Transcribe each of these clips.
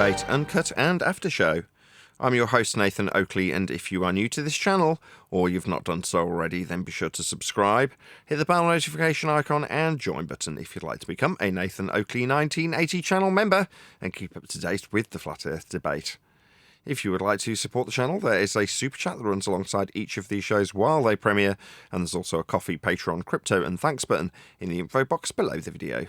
Debate, Uncut and After Show. I'm your host Nathan Oakley, and if you are new to this channel, or you've not done so already, then be sure to subscribe, hit the bell notification icon and join button if you'd like to become a Nathan Oakley 1980 channel member and keep up to date with the Flat Earth debate. If you would like to support the channel, there is a super chat that runs alongside each of these shows while they premiere, and there's also a Coffee, Patreon, crypto and thanks button in the info box below the video.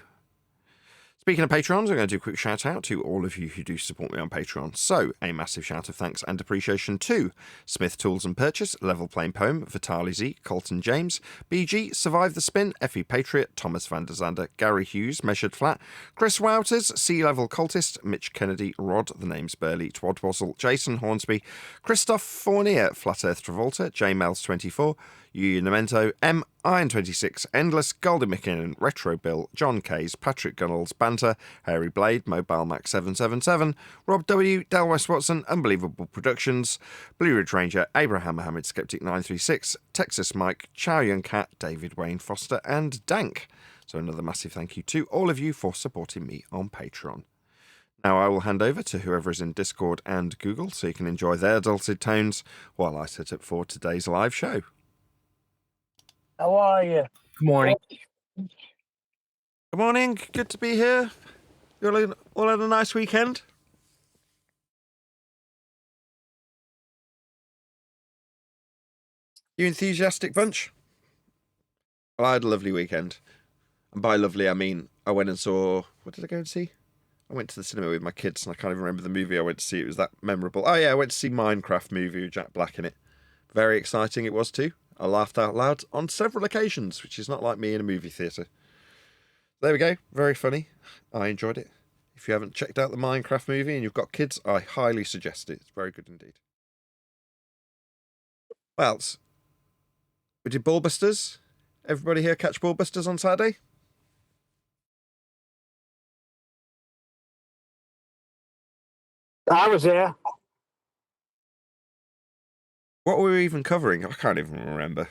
Speaking of Patrons, I'm going to do a quick shout out to all of you who do support me on Patreon. So, a massive shout of thanks and appreciation to Smith Tools and Purchase, Level Plain Poem, Vitali Z, Colton James, BG, Survive the Spin, Effie Patriot, Thomas van der Zander, Gary Hughes, Measured Flat, Chris Wouters, Sea Level Cultist, Mitch Kennedy, Rod, The Name's Burley, Twadwazzle, Jason Hornsby, Christoph Fournier, Flat Earth Travolta, J Mels 24, Yu Namento, M, Iron26, Endless, Golden McKinnon, Retro Bill, John Kays, Patrick Gunnels, Banter, Harry Blade, Mobile Max 777, Rob W, Del West Watson, Unbelievable Productions, Blue Ridge Ranger, Abraham Mohammed, Skeptic 936, Texas Mike, Chow Young Cat, David Wayne Foster, and Dank. So another massive thank you to all of you for supporting me on Patreon. Now I will hand over to whoever is in Discord and Google so you can enjoy their dulcet tones while I set up for today's live show. How are you? Good morning. Good morning. Good to be here. You all had a nice weekend? You enthusiastic bunch? Well, I had a lovely weekend. And by lovely, I mean I went and saw... What did I go and see? I went to the cinema with my kids, and I can't even remember the movie I went to see. It was that memorable. Oh, yeah, I went to see Minecraft movie with Jack Black in it. Very exciting it was, too. I laughed out loud on several occasions, which is not like me in a movie theatre. There we go. Very funny. I enjoyed it. If you haven't checked out the Minecraft movie and you've got kids, I highly suggest it. It's very good indeed. What else? We did Ballbusters. Everybody here catch Ballbusters on Saturday? I was there. What were we even covering? I can't even remember.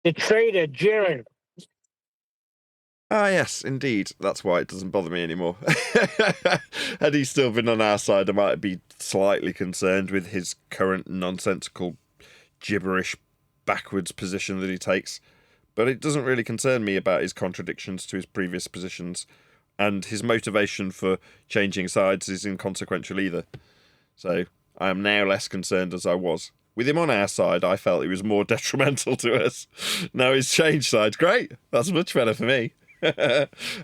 The trader, Jiren. Ah, yes, indeed. That's why it doesn't bother me anymore. Had he still been on our side, I might be slightly concerned with his current nonsensical, gibberish, backwards position that he takes. But it doesn't really concern me about his contradictions to his previous positions, and his motivation for changing sides is inconsequential either. So I am now less concerned as I was. With him on our side, I felt he was more detrimental to us. Now he's changed sides. Great. That's much better for me.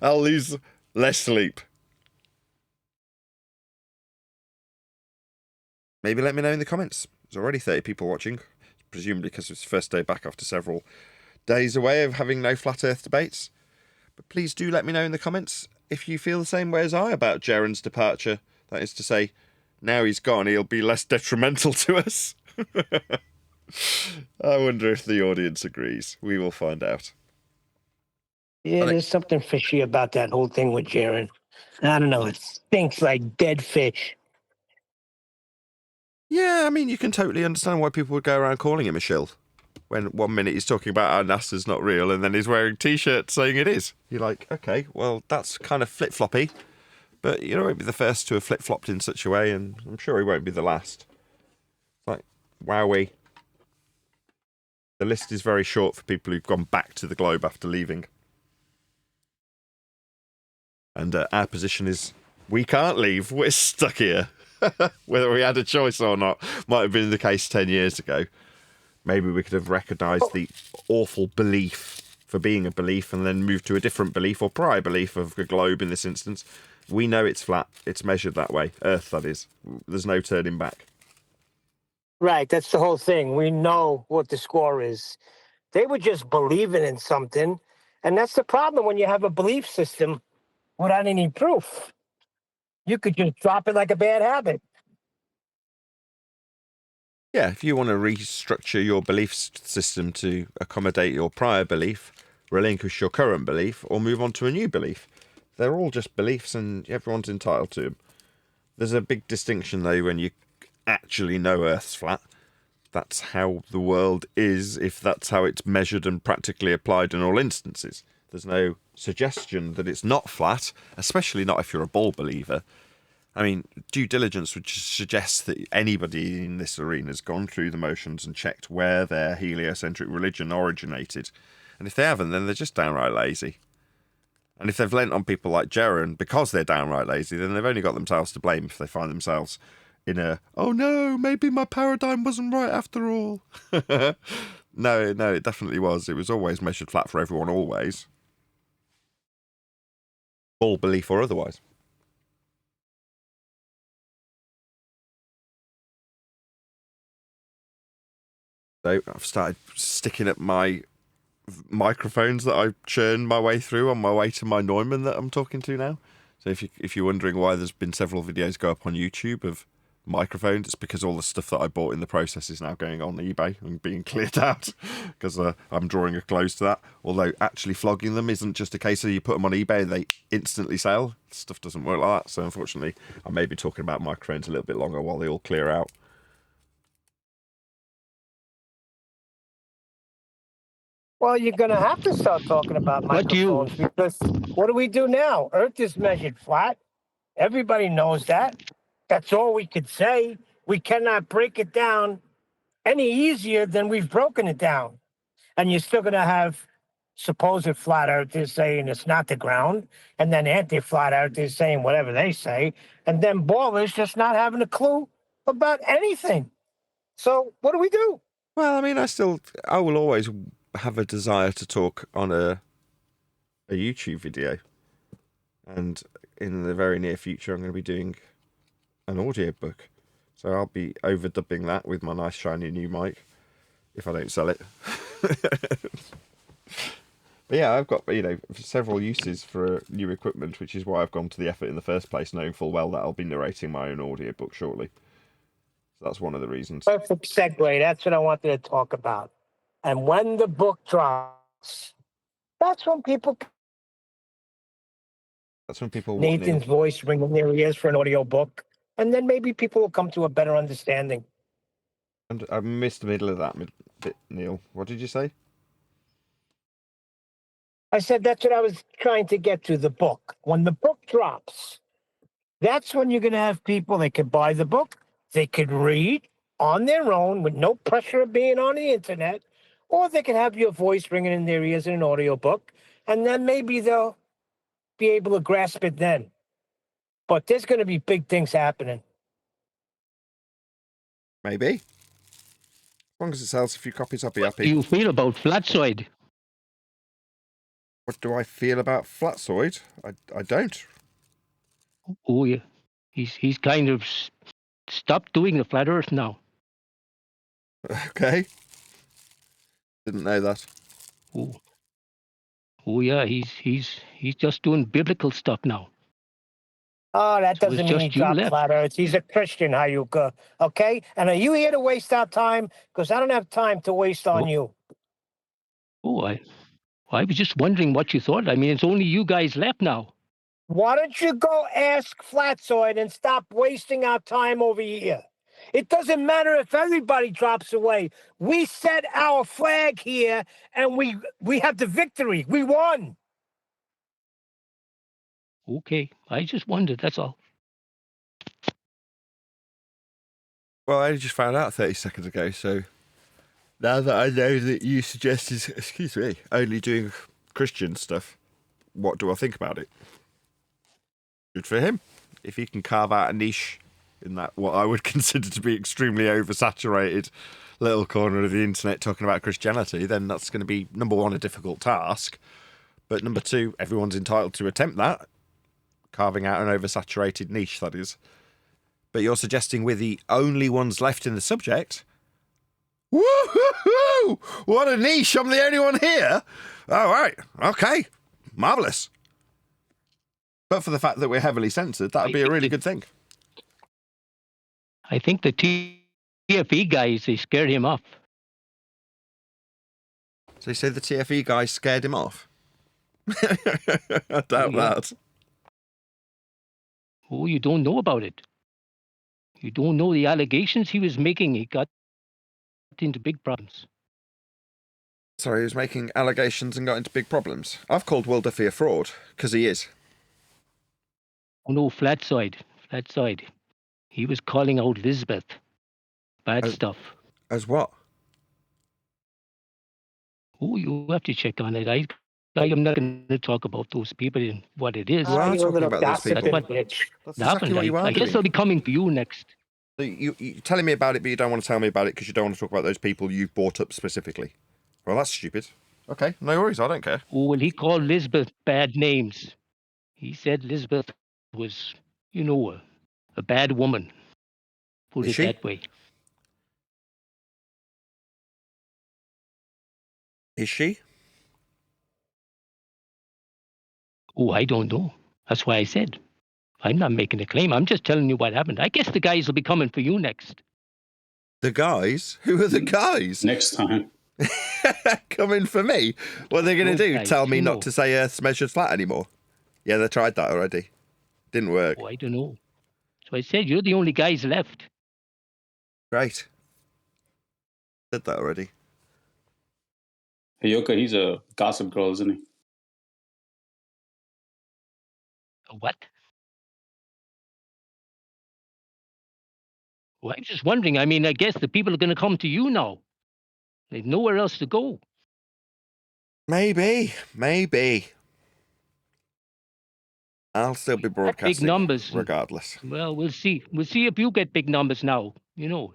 I'll lose less sleep. Maybe let me know in the comments. There's already 30 people watching, presumably because it's the first day back after several days away of having no Flat Earth debates. But please do let me know in the comments if you feel the same way as I about Jaren's departure. That is to say, now he's gone, he'll be less detrimental to us. I wonder if the audience agrees. We will find out. Yeah, there's something fishy about that whole thing with Jiren. I don't know. It stinks like dead fish. Yeah, I mean, you can totally understand why people would go around calling him a shill. When 1 minute he's talking about how NASA's not real, and then he's wearing T-shirts saying it is. You're like, okay, well, that's kind of flip-floppy. But you know, he won't be the first to have flip-flopped in such a way, and I'm sure he won't be the last. Like, wowee. The list is very short for people who've gone back to the globe after leaving. And our position is, we can't leave, we're stuck here. Whether we had a choice or not might have been the case 10 years ago. Maybe we could have recognised the awful belief for being a belief and then moved to a different belief or prior belief of the globe in this instance. We know it's flat. It's measured that way. Earth, that is. There's no turning back. Right, that's the whole thing. We know what the score is. They were just believing in something, and that's the problem when you have a belief system without any proof. You could just drop it like a bad habit. Yeah, if you want to restructure your belief system to accommodate your prior belief, relinquish your current belief, or move on to a new belief, they're all just beliefs and everyone's entitled to them. There's a big distinction, though, when you actually know Earth's flat. That's how the world is, if that's how it's measured and practically applied in all instances. There's no suggestion that it's not flat, especially not if you're a ball believer. I mean, due diligence would suggest that anybody in this arena has gone through the motions and checked where their heliocentric religion originated. And if they haven't, then they're just downright lazy. And if they've lent on people like Jaron because they're downright lazy, then they've only got themselves to blame if they find themselves in a, oh no, maybe my paradigm wasn't right after all. No, it definitely was. It was always measured flat for everyone, always. Ball belief or otherwise. So I've started sticking up my microphones that I churned my way through on my way to my Neumann that I'm talking to now. So if you're wondering why there's been several videos go up on YouTube of microphones, it's because all the stuff that I bought in the process is now going on eBay and being cleared out because I'm drawing a close to that. Although actually flogging them isn't just a case of you put them on eBay and they instantly sell. Stuff doesn't work like that. So unfortunately, I may be talking about microphones a little bit longer while they all clear out. Well, you're going to have to start talking about microphones because what do we do now? Earth is measured flat. Everybody knows that. That's all we could say. We cannot break it down any easier than we've broken it down. And you're still going to have supposed flat earthers saying it's not the ground, and then anti-flat earthers saying whatever they say, and then ballers just not having a clue about anything. So what do we do? Well, I mean, I will always have a desire to talk on a YouTube video. And in the very near future, I'm going to be doing an audiobook. So I'll be overdubbing that with my nice shiny new mic, if I don't sell it. But yeah, I've got, several uses for new equipment, which is why I've gone to the effort in the first place, knowing full well that I'll be narrating my own audiobook shortly. So that's one of the reasons. Perfect segue. That's what I wanted to talk about. And when the book drops, that's when people. Nathan's voice ring in their ears for an audio book, and then maybe people will come to a better understanding. And I missed the middle of that bit, Neil. What did you say? I said that's what I was trying to get to, the book. When the book drops, that's when you're going to have people that could buy the book, they could read on their own with no pressure of being on the internet, or they could have your voice ringing in their ears in an audio book, and then maybe they'll be able to grasp it then. But there's going to be big things happening. Maybe. As long as it sells a few copies, I'll be happy. What do you feel about Flatsoid? What do I feel about Flatsoid? I don't. Oh, yeah. He's kind of stopped doing the flat Earth now. Okay. Didn't know that. Oh yeah. He's just doing biblical stuff now. Oh, that doesn't mean he dropped flat Earth. He's a Christian, Hayuka. Okay? And are you here to waste our time? Because I don't have time to waste on you. Oh, I was just wondering what you thought. I mean, it's only you guys left now. Why don't you go ask Flatsoid and stop wasting our time over here? It doesn't matter if everybody drops away. We set our flag here, and we have the victory. We won. Okay, I just wondered, that's all. Well, I just found out 30 seconds ago, so now that I know that you suggested, excuse me, only doing Christian stuff, what do I think about it? Good for him. If he can carve out a niche in that what I would consider to be extremely oversaturated little corner of the internet talking about Christianity, then that's going to be, number one, a difficult task. But number two, everyone's entitled to attempt that. Carving out an oversaturated niche, that is. But you're suggesting we're the only ones left in the subject? Woo-hoo-hoo! What a niche! I'm the only one here? All right. Okay. Marvellous. But for the fact that we're heavily censored, that would be a really good thing. I think the TFE guys, they scared him off. So you say the TFE guys scared him off? I doubt that. Oh, you don't know about it. You don't know the allegations he was making. He got into big problems. Sorry, he was making allegations and got into big problems. I've called Will Duffy a fraud, because he is. Oh no, Flatsoid. He was calling out Elizabeth. Bad stuff. As what? Oh, you have to check on it. I am not going to talk about those people and what it is. You are you're a talking little about those people. gossiping bitch. That's happened. exactly what you are I guess doing. I'll be coming for you next. So you're telling me about it, but you don't want to tell me about it because you don't want to talk about those people you've brought up specifically. Well, that's stupid. Okay, no worries. I don't care. Oh, well, he called Elizabeth bad names. He said Elizabeth was, you know, a bad woman. Put Is it she? that way. Is she? Oh, I don't know. That's why I said. I'm not making a claim. I'm just telling you what happened. I guess the guys will be coming for you next. The guys? Who are the guys? Next time. Coming for me? What are they going to do? Guys, Tell me you not know. to say Earth's measured flat anymore? Yeah, they tried that already. Didn't work. Oh, I don't know. So I said, you're the only guys left. Great. Did that already. Hey, Yoka, he's a gossip girl, isn't he? What? Well, I'm just wondering. I mean, I guess the people are going to come to you now. They've nowhere else to go. Maybe. I'll still be broadcasting. Big numbers. Regardless. Well, we'll see. We'll see if you get big numbers now. You know.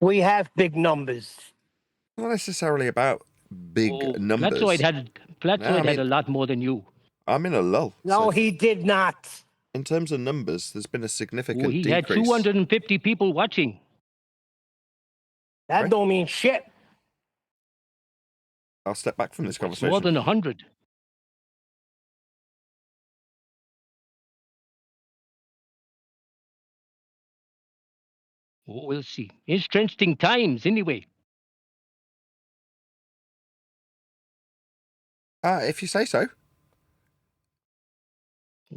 We have big numbers. Not necessarily about big numbers. Flatsoid had a lot more than you. I'm in a lull. No, so he did not. in terms of numbers, there's been a significant He decrease. had 250 people watching. That Right. don't mean shit. I'll step back from this conversation. More than 100. Oh, we'll see. Interesting times, anyway. If you say so.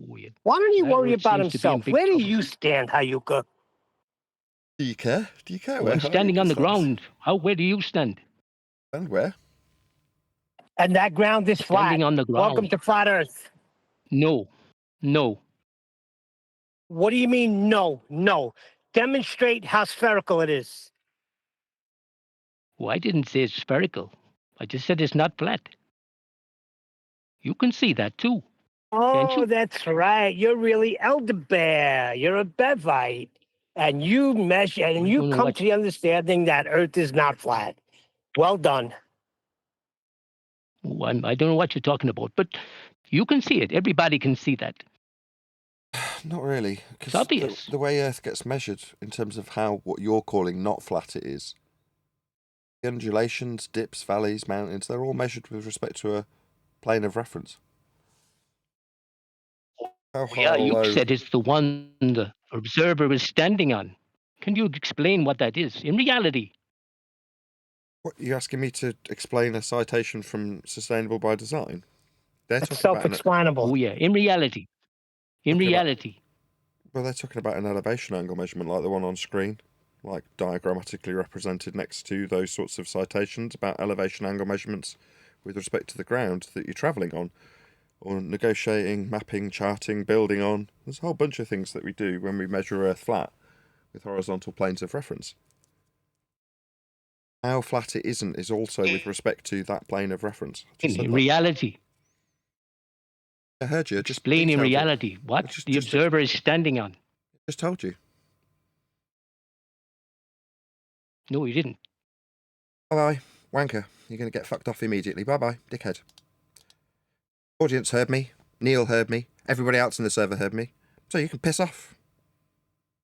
Oh, yeah. Why don't he That worry Earth about seems to be in himself? big Where do trouble. you stand, Hayuka? Do you care? Do you care? Oh, where I'm standing Hayuka on the stands? ground. Where do you stand? And where? And that ground is flat. Standing on the ground. Welcome to Flat Earth. No. What do you mean, no? No. Demonstrate how spherical it is. Oh, I didn't say it's spherical. I just said it's not flat. You can see that too. Can't Oh, you? that's right. You're really elder bear. You're a Bevite. And you measure and I you don't know come what- to the understanding that Earth is not flat. Well done. Oh, I don't know what you're talking about, but you can see it. Everybody can see that. Not really. It's Because obvious. the way Earth gets measured in terms of how what you're calling not flat it is, the undulations, dips, valleys, mountains, they're all measured with respect to a plane of reference. How Yeah, you hollow- said it's the one the observer is standing on. Can you explain what that is in reality? What, are you asking me to explain a citation from Sustainable by Design? They're That's talking about self-explainable. Oh, yeah, in reality. In Okay, but- reality. well, they're talking about an elevation angle measurement like the one on screen, like diagrammatically represented next to those sorts of citations about elevation angle measurements with respect to the ground that you're travelling on, or negotiating, mapping, charting, building on. There's a whole bunch of things that we do when we measure Earth flat with horizontal planes of reference. How flat it isn't is also with respect to that plane of reference. I just said In that. reality. I heard you. Just Explain in detailed it. reality what Just- the just- observer is standing on. Just told you. No, you didn't. Bye-bye, wanker. You're going to get fucked off immediately. Bye-bye, dickhead. Audience heard me. Neil heard me. Everybody else in the server heard me. So you can piss off.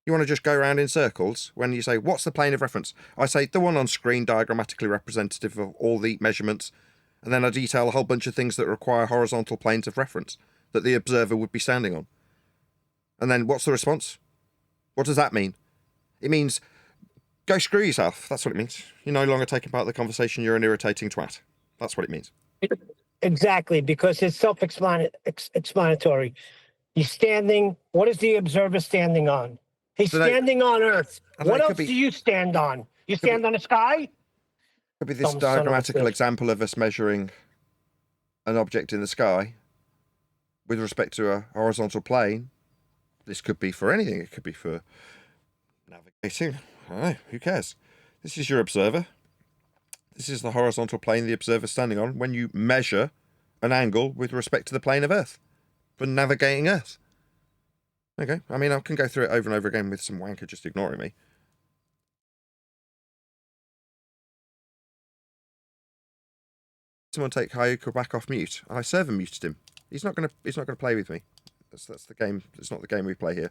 You want to just go around in circles when you say, what's the plane of reference? I say, the one on screen, diagrammatically representative of all the measurements. And then I detail a whole bunch of things that require horizontal planes of reference that the observer would be standing on. And then what's the response? What does that mean? It means, go screw yourself. That's what it means. You're no longer taking part in the conversation. You're an irritating twat. That's what it means. Exactly, because it's self-explanatory. He's standing. What is the observer standing on? He's So that- standing on Earth. I know What it could else be- do you stand on? You stand on the sky? Could be this Some son of a diagrammatical bitch. example of us measuring an object in the sky with respect to a horizontal plane. This could be for anything. It could be for navigating. I don't know. Who cares? This is your observer. This is the horizontal plane the observer's standing on when you measure an angle with respect to the plane of Earth for navigating Earth. Okay. I mean, I can go through it over and over again with some wanker just ignoring me. Someone take Hayuka back off mute. I server muted him. He's not gonna play with me. That's the game. It's not the game we play here.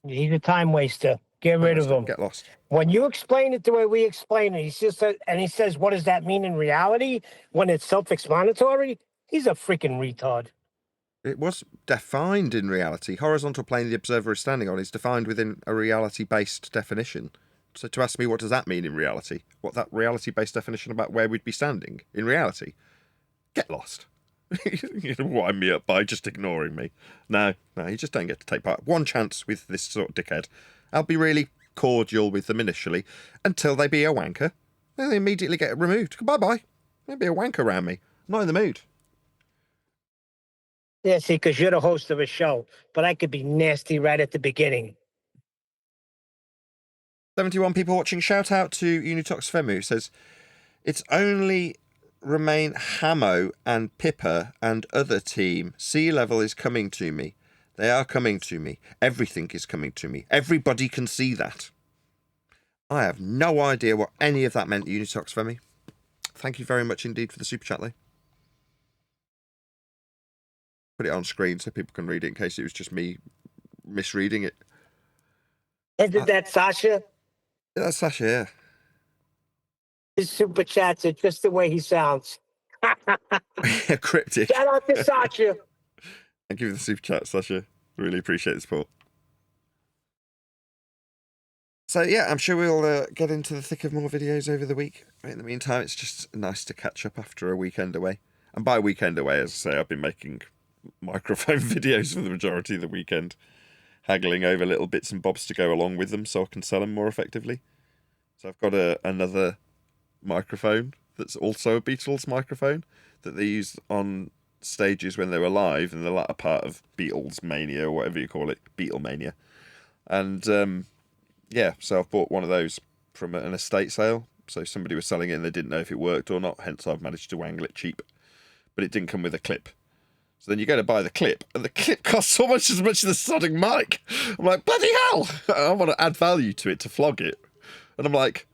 He's a time waster. Get rid of him. Get lost. When you explain it the way we explain it, he says, what does that mean in reality when it's self-explanatory? He's a freaking retard. It was defined in reality. Horizontal plane the observer is standing on is defined within a reality-based definition. So to ask me what does that mean in reality? What that reality-based definition about where we'd be standing in reality? Get lost. You wind me up by just ignoring me. No, you just don't get to take part. One chance with this sort of dickhead. I'll be really cordial with them initially until they be a wanker. Then they immediately get removed. Bye-bye. They'll be a wanker around me. I'm not in the mood. Yeah, see, because you're the host of a show, but I could be nasty right at the beginning. 71 people watching. Shout out to Unitox Femu, who says, it's only remain Hamo and Pippa and other team. Sea level is coming to me. They are coming to me. Everything is coming to me. Everybody can see that. I have no idea what any of that meant, Unitox Femi. Thank you very much indeed for the super chat, Lee. Put it on screen so people can read it in case it was just me misreading it. Isn't that Sasha? Yeah, that's Sasha, yeah. His super chats are just the way he sounds. Cryptic. Shout out to Sasha. Thank you for the super chat, Sasha. Really appreciate the support. So yeah, I'm sure we'll get into the thick of more videos over the week. But in the meantime, it's just nice to catch up after a weekend away. And by weekend away, as I say, I've been making microphone videos for the majority of the weekend, haggling over little bits and bobs to go along with them so I can sell them more effectively. So I've got another microphone that's also a Beatles microphone that they used on stages when they were live in the latter part of Beatles Mania, or whatever you call it, Beatlemania. And yeah, so I've bought one of those from an estate sale. So somebody was selling it and they didn't know if it worked or not, hence I've managed to wangle it cheap. But it didn't come with a clip. So then you go to buy the clip, and the clip costs almost as much as the sodding mic. I'm like, bloody hell! I want to add value to it to flog it. And I'm like,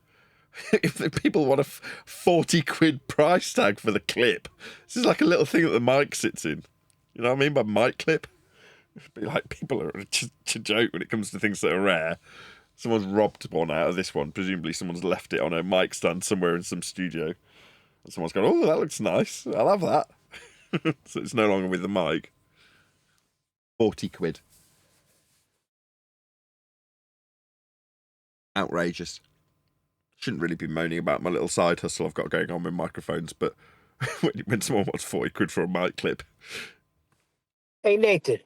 if people want a 40 quid price tag for the clip, this is like a little thing that the mic sits in. You know what I mean by mic clip? It'd be like people are to joke when it comes to things that are rare. Someone's robbed one out of this one. Presumably someone's left it on a mic stand somewhere in some studio. And someone's gone, oh, that looks nice. I'll have that. So it's no longer with the mic. 40 quid. Outrageous. Shouldn't really be moaning about my little side hustle I've got going on with microphones, but when someone wants 40 quid for a mic clip. Hey, Nathan.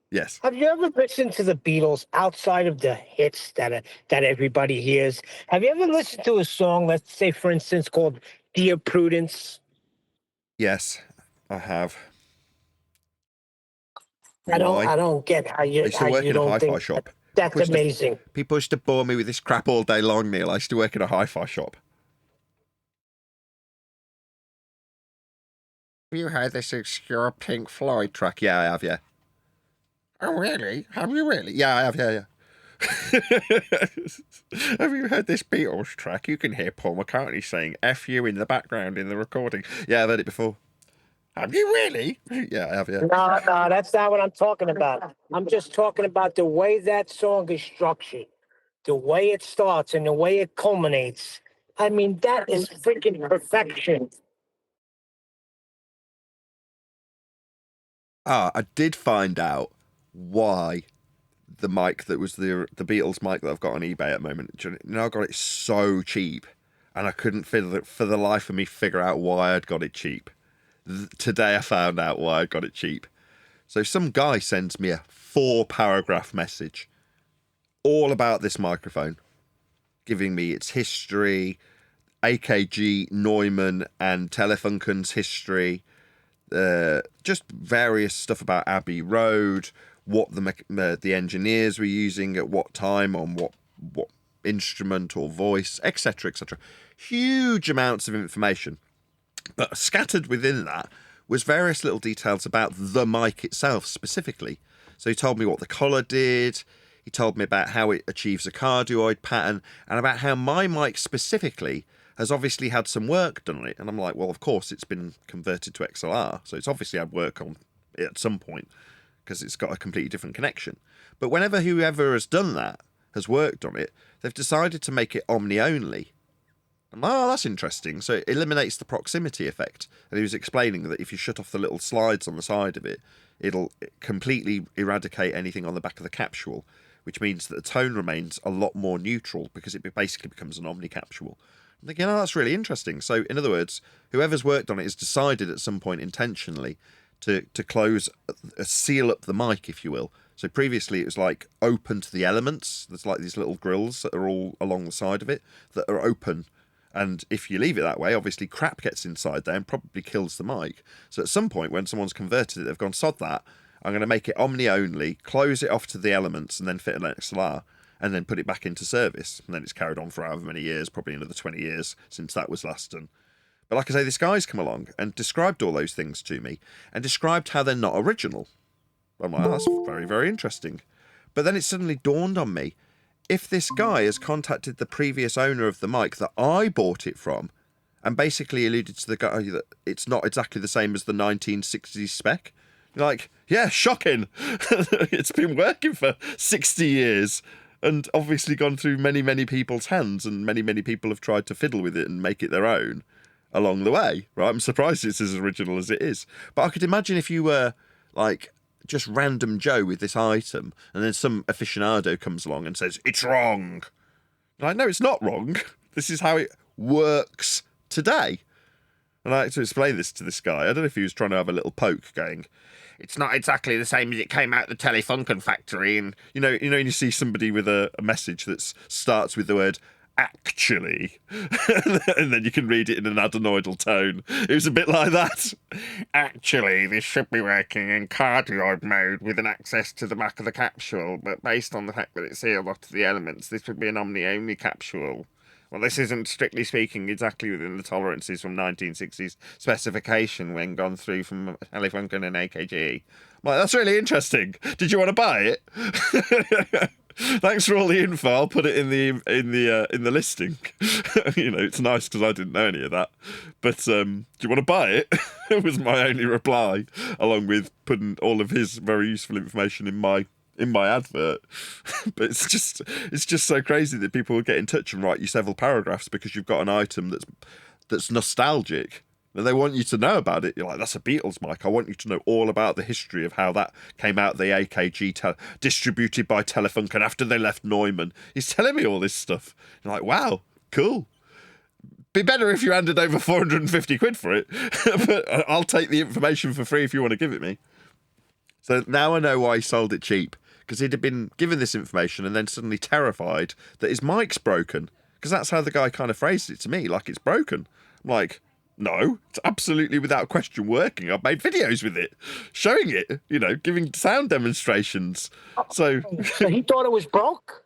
Yes. Have you ever listened to the Beatles outside of the hits that everybody hears? Have you ever listened to a song, let's say, for instance, called Dear Prudence? Yes, I have. I don't get how you, I used to work in a hi-fi shop. That's amazing. People used to bore me with this crap all day long, Neil. I used to work in a hi-fi shop. Have you heard this obscure Pink Floyd track? Yeah, I have, yeah. Oh, really? Have you really? Yeah, I have, yeah. Have you heard this Beatles track? You can hear Paul McCartney saying F you in the background in the recording. Yeah, I've heard it before. Have you really? Yeah, I have, yeah. No, that's not what I'm talking about. I'm just talking about the way that song is structured, the way it starts and the way it culminates. I mean, that is freaking perfection. I did find out why the mic that was the Beatles mic that I've got on eBay at the moment. You know, I got it so cheap, and I couldn't for the life of me figure out why I'd got it cheap. Today I found out why I got it cheap. So some guy sends me a 4-paragraph message all about this microphone, giving me its history, AKG, Neumann, and Telefunken's history. Just various stuff about Abbey Road, what the engineers were using at what time on what instrument or voice, etc., etc. Huge amounts of information, but scattered within that was various little details about the mic itself specifically. So he told me what the collar did. He told me about how it achieves a cardioid pattern, and about how my mic specifically has obviously had some work done on it. And I'm like, well, of course, it's been converted to XLR, so it's obviously had work on it at some point, because it's got a completely different connection. But whenever whoever has done that has worked on it, they've decided to make it omni-only. I'm like, oh, that's interesting. So it eliminates the proximity effect. And he was explaining that if you shut off the little slides on the side of it, it'll completely eradicate anything on the back of the capsule, which means that the tone remains a lot more neutral, because it basically becomes an omni-capsule. I'm thinking, oh, that's really interesting. So, in other words, whoever's worked on it has decided at some point intentionally to close, seal up the mic, if you will. So previously it was like open to the elements. There's like these little grills that are all along the side of it that are open. And if you leave it that way, obviously crap gets inside there and probably kills the mic. So at some point when someone's converted it, they've gone, sod that. I'm going to make it omni-only, close it off to the elements, and then fit an XLR, and then put it back into service. And then it's carried on for however many years, probably another 20 years since that was last done. But like I say, this guy's come along and described all those things to me, and described how they're not original. I'm like, oh, that's very, very interesting. But then it suddenly dawned on me, if this guy has contacted the previous owner of the mic that I bought it from, and basically alluded to the guy that it's not exactly the same as the 1960s spec, you're like, yeah, shocking. It's been working for 60 years and obviously gone through many, many people's hands, and many, many people have tried to fiddle with it and make it their own along the way, right? I'm surprised it's as original as it is. But I could imagine if you were like just random Joe with this item, and then some aficionado comes along and says, it's wrong. And I know it's not wrong. This is how it works today. And I had to explain this to this guy. I don't know if he was trying to have a little poke, going, it's not exactly the same as it came out the Telefunken factory. And you know, you see somebody with a message that starts with the word actually, and then you can read it in an adenoidal tone. It was a bit like that. Actually, this should be working in cardioid mode with an access to the back of the capsule, but based on the fact that it's sealed off to the elements, this would be an omni-only capsule. Well, this isn't, strictly speaking, exactly within the tolerances from 1960s specification when gone through from Telefunken and AKG. Well, that's really interesting. Did you want to buy it? Thanks for all the info. I'll put it in the listing. You know, it's nice because I didn't know any of that. But do you want to buy it? It was my only reply, along with putting all of his very useful information in my advert. But it's just so crazy that people will get in touch and write you several paragraphs because you've got an item that's nostalgic. And they want you to know about it. You're like, that's a Beatles mic. I want you to know all about the history of how that came out, the AKG distributed by Telefunken after they left Neumann. He's telling me all this stuff. You're like, wow, cool. Be better if you handed over 450 quid for it. But I'll take the information for free if you want to give it me. So now I know why he sold it cheap. Because he'd have been given this information and then suddenly terrified that his mic's broken. Because that's how the guy kind of phrased it to me, like it's broken. I'm like, no, it's absolutely without question working. I've made videos with it, showing it, you know, giving sound demonstrations. So he thought it was broke?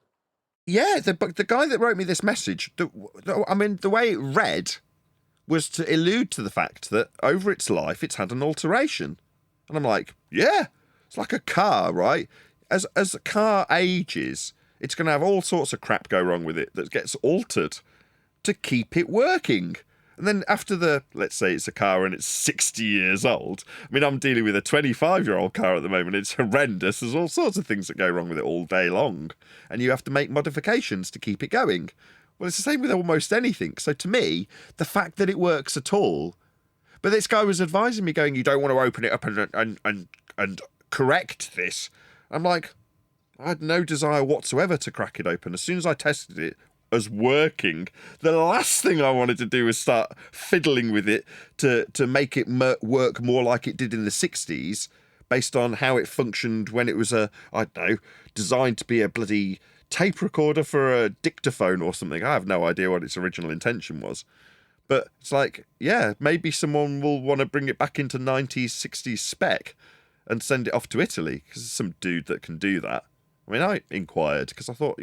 Yeah, the guy that wrote me this message, the way it read was to allude to the fact that over its life, it's had an alteration. And I'm like, yeah, it's like a car, right? As a car ages, it's going to have all sorts of crap go wrong with it that gets altered to keep it working. And then after let's say it's a car and it's 60 years old. I mean, I'm dealing with a 25-year-old car at the moment. It's horrendous. There's all sorts of things that go wrong with it all day long. And you have to make modifications to keep it going. Well, it's the same with almost anything. So to me, the fact that it works at all. But this guy was advising me, going, you don't want to open it up and correct this. I'm like, I had no desire whatsoever to crack it open. As soon as I tested it as working, the last thing I wanted to do was start fiddling with it to make it work more like it did in the 60s, based on how it functioned when it was designed to be a bloody tape recorder for a dictaphone or something. I have no idea what its original intention was. But it's like, yeah, maybe someone will want to bring it back into 90s, 60s spec and send it off to Italy, because there's some dude that can do that. I mean, I inquired because I thought,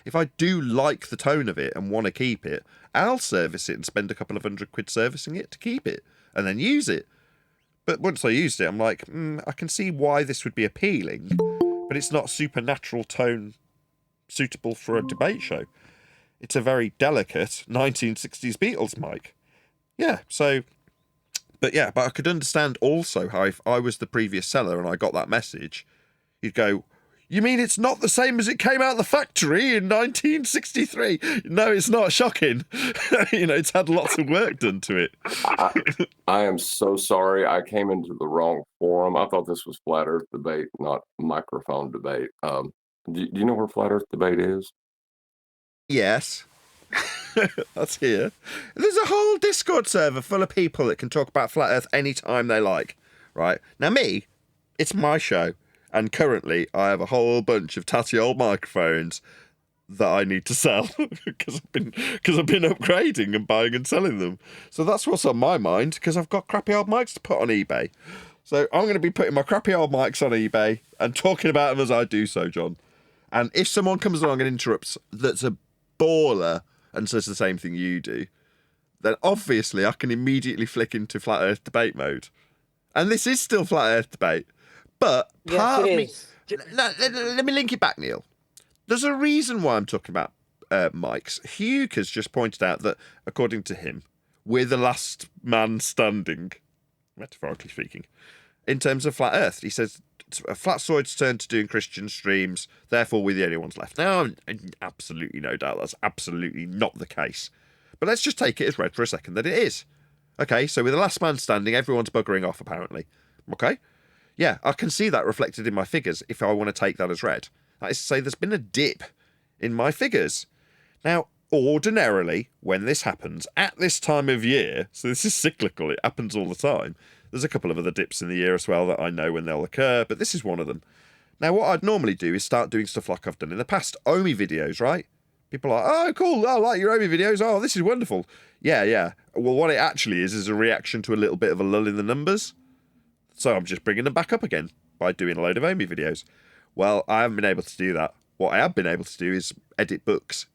if I do like the tone of it and want to keep it, I'll service it and spend a couple of £100 servicing it to keep it and then use it. But once I used it, I'm like, I can see why this would be appealing, but it's not supernatural tone suitable for a debate show. It's a very delicate 1960s Beatles mic. Yeah, but I could understand also how if I was the previous seller and I got that message, you'd go, you mean it's not the same as it came out of the factory in 1963? No, it's not. Shocking. It's had lots of work done to it. I am so sorry. I came into the wrong forum. I thought this was Flat Earth Debate, not microphone debate. Do you know where Flat Earth Debate is? Yes. That's here. There's a whole Discord server full of people that can talk about Flat Earth anytime they like. Right? Now it's my show. And currently, I have a whole bunch of tatty old microphones that I need to sell because I've been upgrading and buying and selling them. So that's what's on my mind, because I've got crappy old mics to put on eBay. So I'm going to be putting my crappy old mics on eBay and talking about them as I do so, John. And if someone comes along and interrupts that's a baller and says the same thing you do, then obviously I can immediately flick into Flat Earth Debate mode. And this is still Flat Earth Debate. But part of me... Let me link it back, Neil. There's a reason why I'm talking about mics. Hugh has just pointed out that, according to him, we're the last man standing, metaphorically speaking, in terms of Flat Earth. He says, Flatsoid's turn to doing Christian streams, therefore we're the only ones left. Now, absolutely no doubt that's absolutely not the case. But let's just take it as read for a second that it is. Okay, so we're the last man standing, everyone's buggering off, apparently. Okay? Yeah, I can see that reflected in my figures if I want to take that as read. That is to say, there's been a dip in my figures. Now, ordinarily, when this happens, at this time of year, so this is cyclical, it happens all the time. There's a couple of other dips in the year as well that I know when they'll occur, but this is one of them. Now, what I'd normally do is start doing stuff like I've done in the past. Omi videos, right? People are like, oh, cool, I like your Omi videos. Oh, this is wonderful. Yeah. Well, what it actually is a reaction to a little bit of a lull in the numbers. So I'm just bringing them back up again by doing a load of Omi videos. Well, I haven't been able to do that. What I have been able to do is edit books.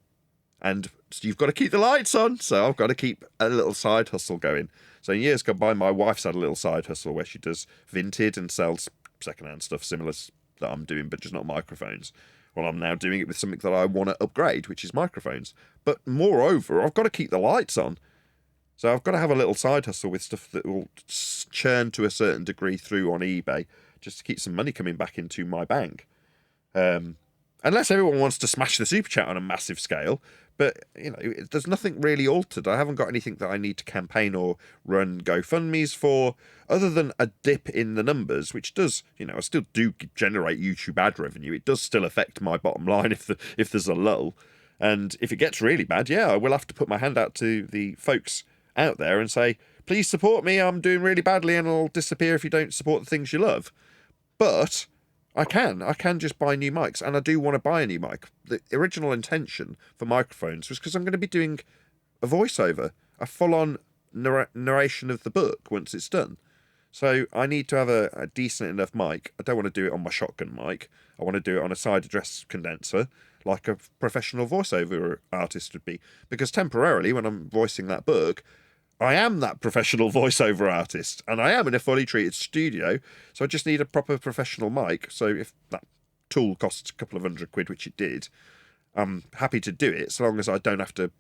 And you've got to keep the lights on, so I've got to keep a little side hustle going. So in years gone by, my wife's had a little side hustle where she does Vinted and sells secondhand stuff similar that I'm doing, but just not microphones. Well, I'm now doing it with something that I want to upgrade, which is microphones. But moreover, I've got to keep the lights on. So I've got to have a little side hustle with stuff that will churn to a certain degree through on eBay just to keep some money coming back into my bank. Unless everyone wants to smash the super chat on a massive scale. But, there's nothing really altered. I haven't got anything that I need to campaign or run GoFundMes for, other than a dip in the numbers, which does, I still do generate YouTube ad revenue. It does still affect my bottom line if there's a lull. And if it gets really bad, I will have to put my hand out to the folks out there and say, please support me, I'm doing really badly and I'll disappear if you don't support the things you love. But I can just buy new mics, and I do want to buy a new mic. The original intention for microphones was because I'm going to be doing a voiceover, a full-on narration of the book once it's done. So I need to have a decent enough mic. I don't want to do it on my shotgun mic. I want to do it on a side address condenser, like a professional voiceover artist would be. Because temporarily, when I'm voicing that book, I am that professional voiceover artist, and I am in a fully treated studio, so I just need a proper professional mic. So if that tool costs a couple of £100, which it did, I'm happy to do it, so long as I don't have to,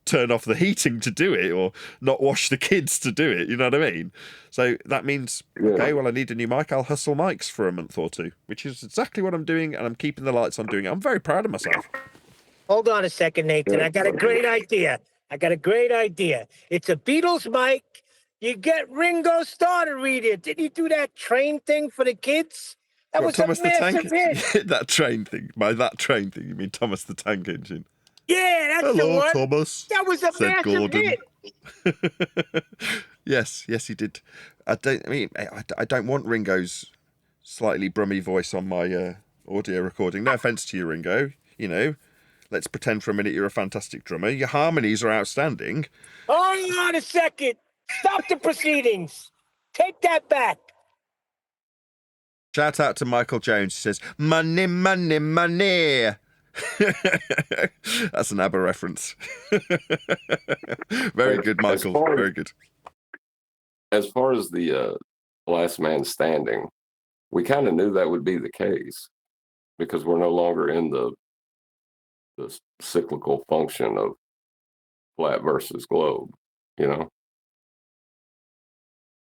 turn off the heating to do it, or not wash the kids to do it, you know what I mean? So that means, okay, well, I need a new mic, I'll hustle mics for a month or two, which is exactly what I'm doing, and I'm keeping the lights on doing it. I'm very proud of myself. Hold on a second, Nathan. I got a great idea. It's a Beatles mic. You get Ringo Starr to read it. Didn't you do that train thing for the kids? That was Thomas a massive hit. That train thing. By that train thing, you mean Thomas the Tank Engine? Yeah, that's the Hello, one. Thomas. That was a said massive Gordon. hit. Yes, he did. I don't want Ringo's slightly brummy voice on my audio recording. No offense to you, Ringo. You know, let's pretend for a minute you're a fantastic drummer. Your harmonies are outstanding. Hold on a second. Stop the proceedings. Take that back. Shout out to Michael Jones. He says, money, money, money. That's an ABBA reference. Very good, Michael. Very good. As far as the last man standing, we kind of knew that would be the case because we're no longer in the cyclical function of flat versus globe, you know?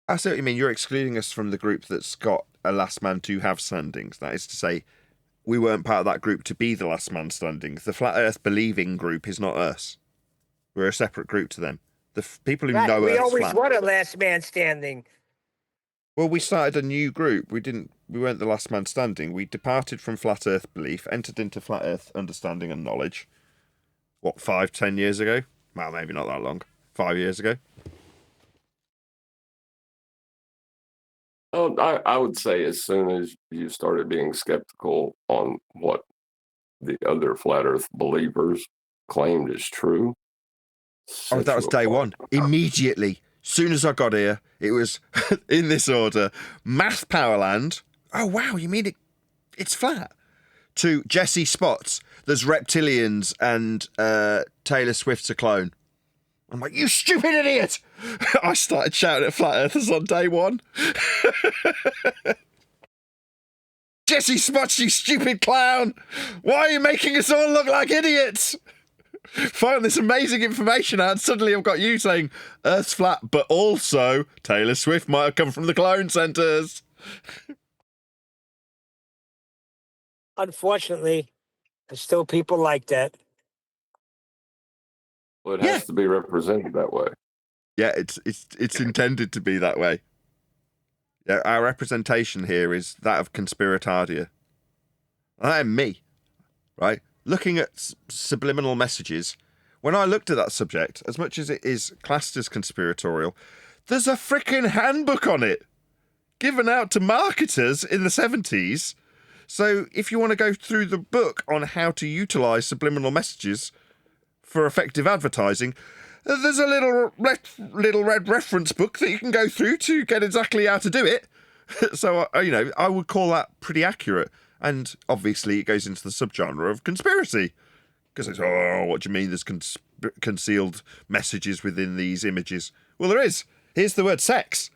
I see what you mean. You're excluding us from the group that's got a last man to have standings. That is to say, we weren't part of that group to be the last man standing. The flat Earth believing group is not us. We're a separate group to them. The people who know we Earth's always flat. were a last man standing. Well, we started a new group. We weren't the last man standing. We departed from flat Earth belief, entered into flat Earth understanding and knowledge. What, 5-10 years ago? Well, maybe not that long. 5 years ago. Oh, I would say as soon as you started being skeptical on what the other flat Earth believers claimed is true. Oh, that was day one. Immediately, soon as I got here, it was in this order: Math Powerland. Oh wow, you mean it's flat? To Jesse Spots. There's reptilians and Taylor Swift's a clone. I'm like, you stupid idiot! I started shouting at flat earthers on day one. Jesse Spots, you stupid clown! Why are you making us all look like idiots? Found this amazing information out, and suddenly I've got you saying Earth's flat, but also Taylor Swift might have come from the clone centers. Unfortunately, there's still people like that. Well, it has to be represented that way. Yeah, it's intended to be that way. Yeah, our representation here is that of conspiratardia. I am me, right? Looking at subliminal messages. When I looked at that subject, as much as it is classed as conspiratorial, there's a freaking handbook on it given out to marketers in the 70s. So if you want to go through the book on how to utilize subliminal messages for effective advertising, there's a little red reference book that you can go through to get exactly how to do it. So, I would call that pretty accurate. And obviously it goes into the subgenre of conspiracy. Because it's, what do you mean there's concealed messages within these images? Well, there is. Here's the word sex.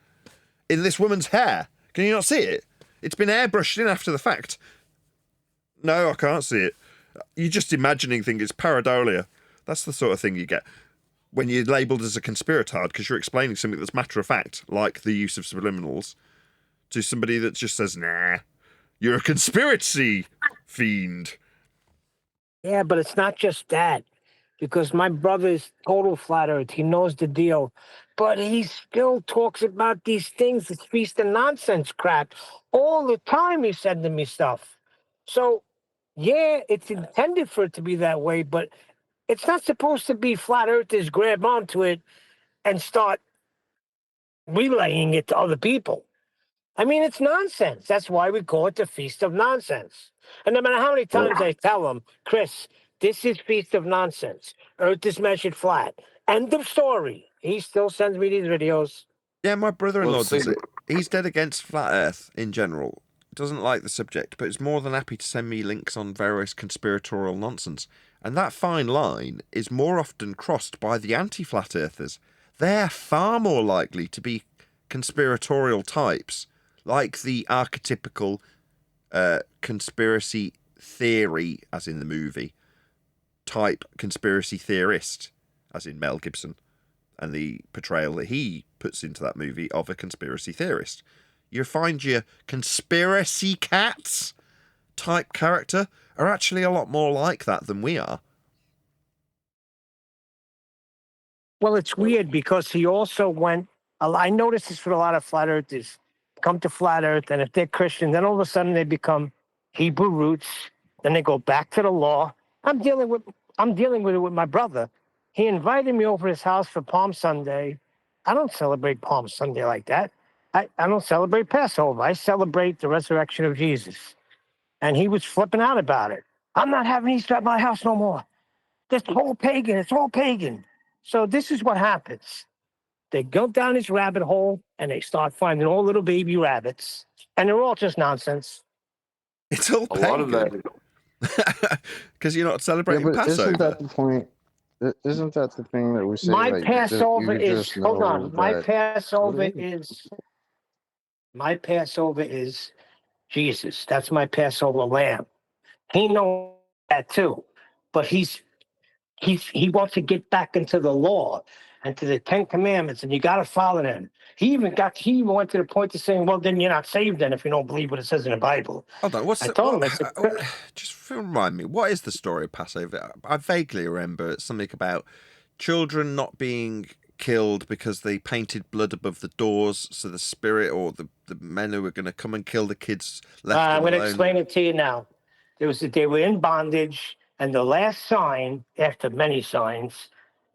In this woman's hair. Can you not see it? It's been airbrushed in after the fact. No, I can't see it. You're just imagining things. It's pareidolia. That's the sort of thing you get when you're labelled as a conspiratard because you're explaining something that's matter of fact, like the use of subliminals, to somebody that just says, nah, you're a conspiracy fiend. Yeah, but it's not just that. Because my brother's total flat earth. He knows the deal. But he still talks about these things, this feast of nonsense crap. All the time he's sending me stuff. So, yeah, it's intended for it to be that way, but it's not supposed to be flat earthers grab onto it and start relaying it to other people. I mean, it's nonsense. That's why we call it the Feast of Nonsense. And no matter how many times I tell him, Chris, this is Feast of Nonsense. Earth is measured flat. End of story. He still sends me these videos. Yeah, my brother-in-law does it. He's dead against flat Earth in general. Doesn't like the subject, but is more than happy to send me links on various conspiratorial nonsense. And that fine line is more often crossed by the anti-flat earthers. They're far more likely to be conspiratorial types, like the archetypical conspiracy theory, as in the movie, type conspiracy theorist, as in Mel Gibson, and the portrayal that he puts into that movie of a conspiracy theorist. You find your conspiracy cats type character are actually a lot more like that than we are. Well, it's weird because he also went, I noticed this with a lot of flat earthers, come to flat earth, and if they're Christian, then all of a sudden they become Hebrew roots, then they go back to the law. I'm dealing with it with my brother. He invited me over his house for Palm Sunday. I don't celebrate Palm Sunday like that. I don't celebrate Passover. I celebrate the resurrection of Jesus. And he was flipping out about it. I'm not having Easter at my house no more. This whole pagan, it's all pagan. So this is what happens. They go down this rabbit hole and they start finding all little baby rabbits. And they're all just nonsense. It's all A lot of that pagan. Because you're not Yeah, celebrating but isn't Passover. that the point? Isn't that the thing that we say? My Like, Passover you is, just hold know on, my that. Passover is Jesus. That's my Passover lamb. He knows that too. But he wants to get back into the law and to the 10 Commandments, and you got to follow them. He even went to the point of saying, well, then you're not saved then if you don't believe what it says in the Bible. Hold on, I told him, I said, just remind me, what is the story of Passover? I vaguely remember something about children not being killed because they painted blood above the doors, so the spirit or the men who were going to come and kill the kids left them I'm going to alone. explain it to you now. They were in bondage, and the last sign, after many signs,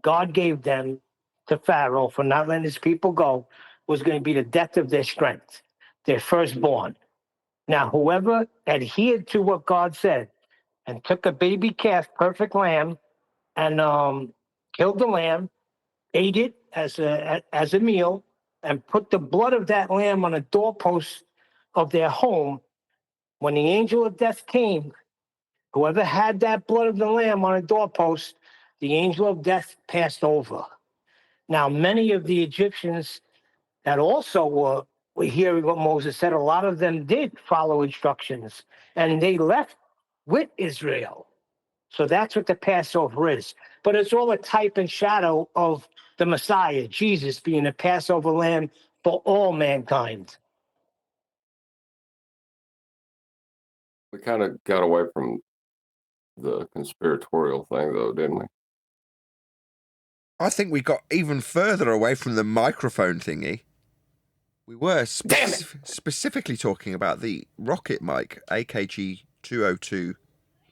God gave them to Pharaoh for not letting his people go, was going to be the death of their strength, their firstborn. Now, whoever adhered to what God said and took a baby calf, perfect lamb, and killed the lamb, ate it as a meal, and put the blood of that lamb on a doorpost of their home, when the angel of death came, whoever had that blood of the lamb on a doorpost, the angel of death passed over. Now, many of the Egyptians that also were hearing what Moses said, a lot of them did follow instructions, and they left with Israel. So that's what the Passover is. But it's all a type and shadow of the Messiah, Jesus, being a Passover lamb for all mankind. we kind of got away from the conspiratorial thing, though, didn't we? I think we got even further away from the microphone thingy. We were specifically talking about the rocket mic, AKG 202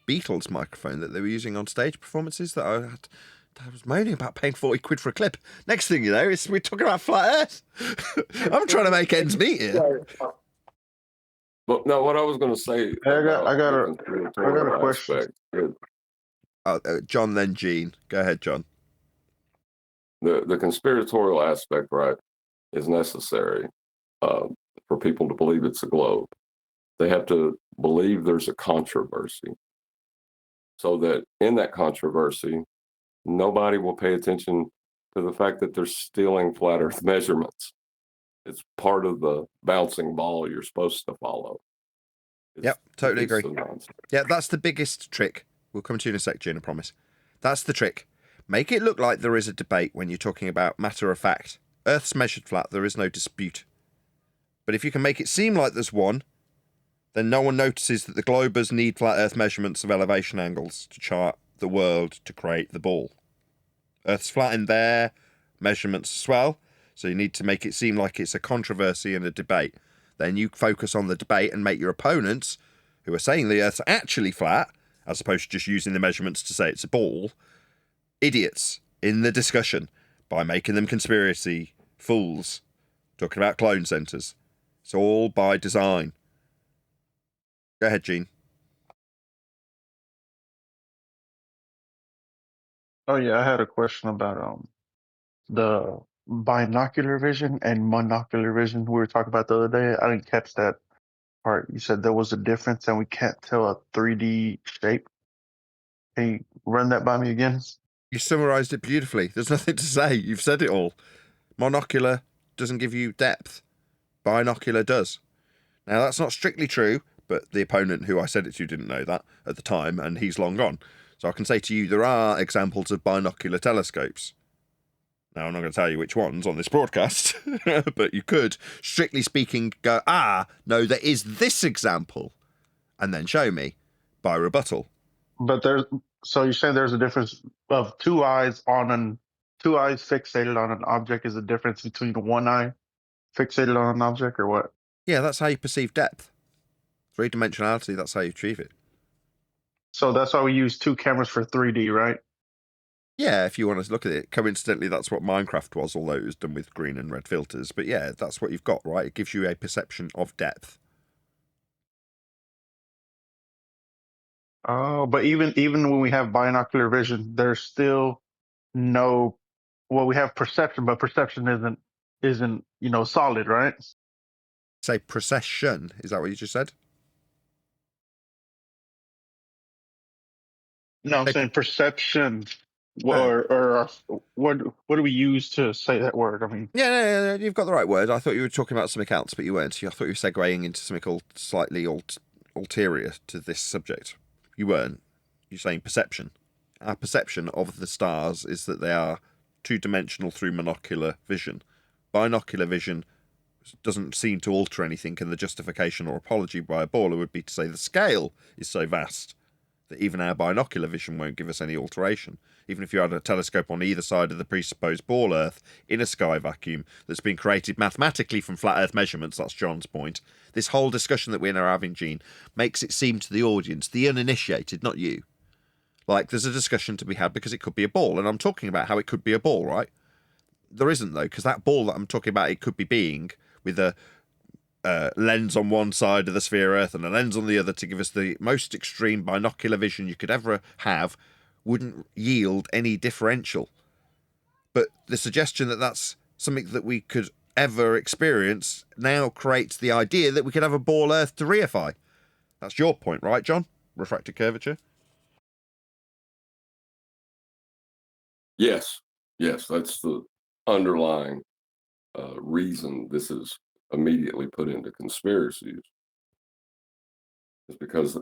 Beatles microphone that they were using on stage performances that I was moaning about paying 40 quid for a clip. Next thing you know, we're talking about flat earth. I'm trying to make ends meet here. But no, what I was going to say I about got the a conspiratorial question. aspect is John, then Gene. Go ahead, John. the conspiratorial aspect, right, is necessary for people to believe it's a globe. They have to believe there's a controversy, so that in that controversy, nobody will pay attention to the fact that they're stealing flat Earth measurements. It's part of the bouncing ball you're supposed to follow. Yep, totally agree. Yeah, that's the biggest trick. We'll come to you in a sec, Gene, I promise. That's the trick. Make it look like there is a debate when you're talking about matter of fact. Earth's measured flat, there is no dispute. But if you can make it seem like there's one, then no one notices that the globers need flat Earth measurements of elevation angles to chart the world to create the ball. Earth's flat in their measurements as well, so you need to make it seem like it's a controversy and a debate. Then you focus on the debate and make your opponents, who are saying the Earth's actually flat, as opposed to just using the measurements to say it's a ball, idiots in the discussion by making them conspiracy fools, talking about clone centres. It's all by design. Go ahead, Gene. Oh yeah, I had a question about the binocular vision and monocular vision we were talking about the other day. I didn't catch that part. You said there was a difference and we can't tell a 3D shape. Can you run that by me again? You summarised it beautifully. There's nothing to say. You've said it all. Monocular doesn't give you depth. Binocular does. Now, that's not strictly true, but the opponent who I said it to didn't know that at the time, and he's long gone. So I can say to you, there are examples of binocular telescopes. Now, I'm not going to tell you which ones on this broadcast, but you could, strictly speaking, go, no, there is this example, and then show me by rebuttal. But so you're saying there's a difference of two eyes fixated on an object is a difference between one eye fixated on an object, or what? Yeah, that's how you perceive depth. Three-dimensionality, that's how you achieve it. So that's why we use two cameras for 3D, right? Yeah, if you want to look at it. Coincidentally, that's what Minecraft was, although it was done with green and red filters. But yeah, that's what you've got, right? It gives you a perception of depth. Oh, but even when we have binocular vision, there's still no. Well, we have perception, but perception isn't solid, right? Say procession. Is that what you just said? No, I'm Say, saying perception, oh. or what do we use to say that word? I mean, Yeah, you've got the right word. I thought you were talking about something else, but you weren't. I thought you were segueing into something slightly ulterior to this subject. You weren't. You're saying perception. Our perception of the stars is that they are two-dimensional through monocular vision. Binocular vision doesn't seem to alter anything, and the justification or apology by a baller would be to say the scale is so vast that even our binocular vision won't give us any alteration. Even if you had a telescope on either side of the presupposed ball Earth in a sky vacuum that's been created mathematically from flat Earth measurements, that's John's point. This whole discussion that we're now having, Gene, makes it seem to the audience, the uninitiated, not you, like there's a discussion to be had because it could be a ball. And I'm talking about how it could be a ball, right? There isn't, though, because that ball that I'm talking about, it could be being with a lens on one side of the sphere Earth and a lens on the other to give us the most extreme binocular vision you could ever have, wouldn't yield any differential. But the suggestion that that's something that we could ever experience now creates the idea that we could have a ball Earth to reify. That's your point, right, John? Refracted curvature? Yes, that's the underlying reason this is immediately put into conspiracies, is because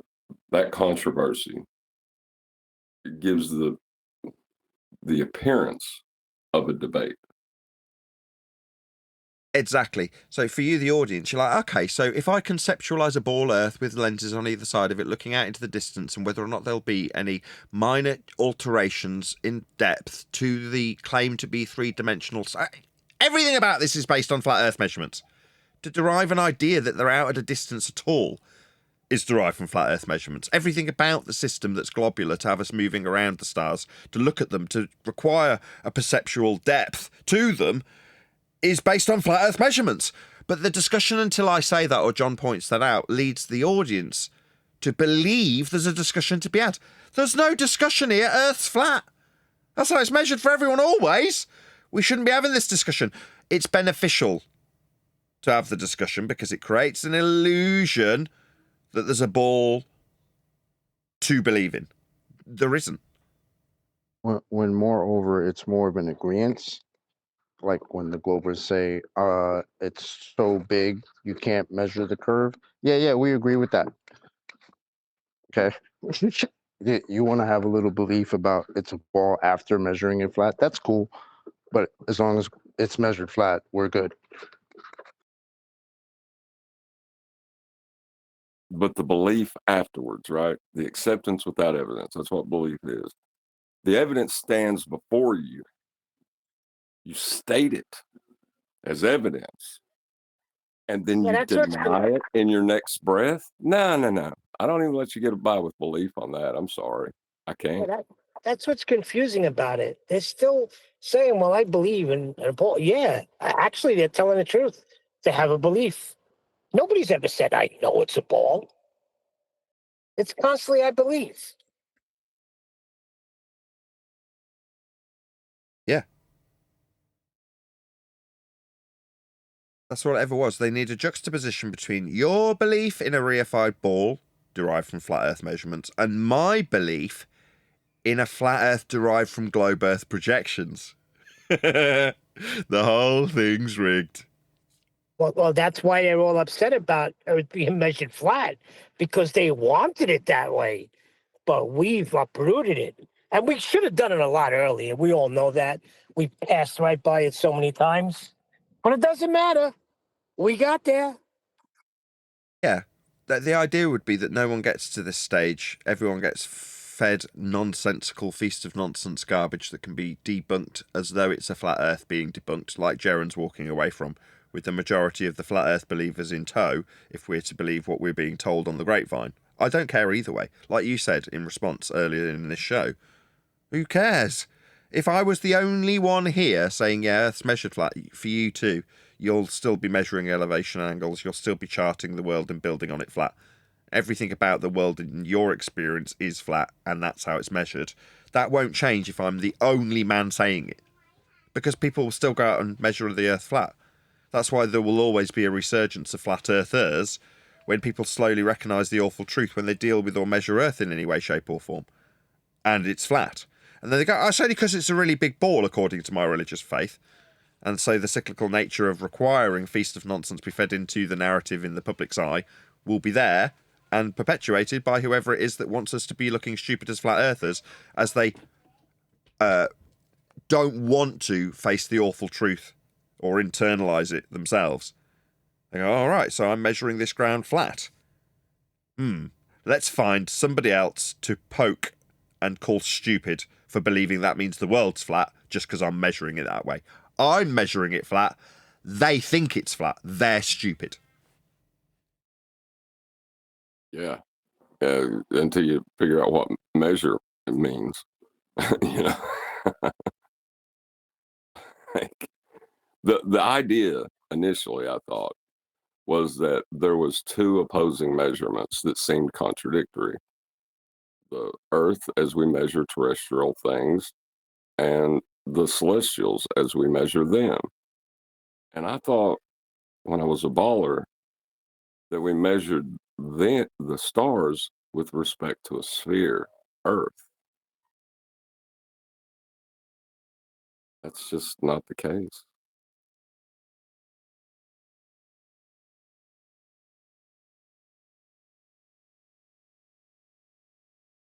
that controversy gives the appearance of a debate. Exactly. So for you, the audience, you're like, okay, so if I conceptualize a ball Earth with lenses on either side of it, looking out into the distance, and whether or not there'll be any minor alterations in depth to the claim to be three-dimensional, everything about this is based on flat Earth measurements. To derive an idea that they're out at a distance at all is derived from flat Earth measurements. Everything about the system that's globular, to have us moving around the stars, to look at them, to require a perceptual depth to them, is based on flat Earth measurements. But the discussion until I say that, or John points that out, leads the audience to believe there's a discussion to be had. There's no discussion here. Earth's flat. That's how it's measured for everyone always. We shouldn't be having this discussion. It's beneficial to have the discussion because it creates an illusion that there's a ball to believe in. There isn't. When moreover, it's more of an agreement. Like when the Globers say, it's so big, you can't measure the curve. Yeah, we agree with that. Okay. You want to have a little belief about it's a ball after measuring it flat. That's cool. But as long as it's measured flat, we're good. But the belief afterwards, right? The acceptance without evidence. That's what belief is. The evidence stands before you. You state it as evidence, and then you deny it in your next breath. No. I don't even let you get by with belief on that. I'm sorry. I can't. Yeah, that's what's confusing about it. They're still saying, well, I believe in a ball. Yeah, actually, they're telling the truth. They have a belief. Nobody's ever said, I know it's a ball. It's constantly, I believe. Yeah. That's what it ever was. They need a juxtaposition between your belief in a reified ball derived from flat Earth measurements and my belief in a flat Earth derived from globe Earth projections. The whole thing's rigged. Well, that's why they're all upset about Earth being measured flat, because they wanted it that way. But we've uprooted it. And we should have done it a lot earlier. We all know that. We passed right by it so many times. But it doesn't matter. We got there. Yeah. The idea would be that no one gets to this stage. Everyone gets fed nonsensical feast of nonsense garbage that can be debunked as though it's a flat Earth being debunked, like Jaron's walking away from, with the majority of the flat Earth believers in tow, if we're to believe what we're being told on the grapevine. I don't care either way. Like you said in response earlier in this show, who cares? If I was the only one here saying, yeah, Earth's measured flat, for you too, you'll still be measuring elevation angles, you'll still be charting the world and building on it flat. everything about the world in your experience is flat, and that's how it's measured. That won't change if I'm the only man saying it, because people will still go out and measure the Earth flat. That's why there will always be a resurgence of flat earthers when people slowly recognise the awful truth when they deal with or measure Earth in any way, shape or form. And it's flat. And then they go, it's only because it's a really big ball, according to my religious faith. And so the cyclical nature of requiring Feast of Nonsense be fed into the narrative in the public's eye will be there and perpetuated by whoever it is that wants us to be looking stupid as flat earthers, as they don't want to face the awful truth or internalise it themselves. They go, all right, so I'm measuring this ground flat. Let's find somebody else to poke and call stupid for believing that means the world's flat just because I'm measuring it that way. I'm measuring it flat. They think it's flat. They're stupid. Yeah. Until you figure out what measure it means. You know, like, the idea initially, I thought, was that there was two opposing measurements that seemed contradictory: the Earth as we measure terrestrial things, and the celestials as we measure them. And I thought, when I was a baller, that we measured the stars with respect to a sphere, Earth. That's just not the case.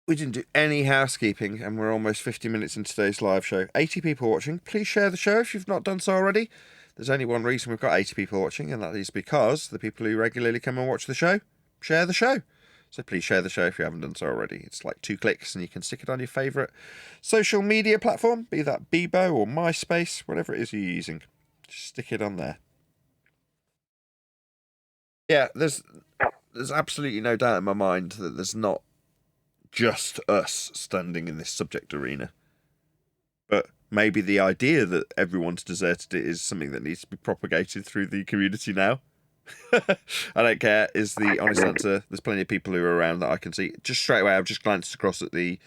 We didn't do any housekeeping, and we're almost 50 minutes into today's live show. 80 people watching. Please share the show if you've not done so already. There's only one reason we've got 80 people watching, and that is because the people who regularly come and watch the show share the show. So please share the show if you haven't done so already. It's like 2 clicks, and you can stick it on your favourite social media platform, be that Bebo or MySpace, whatever it is you're using. Just stick it on there. Yeah, there's absolutely no doubt in my mind that there's not just us standing in this subject arena. But maybe the idea that everyone's deserted it is something that needs to be propagated through the community now. I don't care, is the honest answer. There's plenty of people who are around that I can see. Just straight away, I've just glanced across at the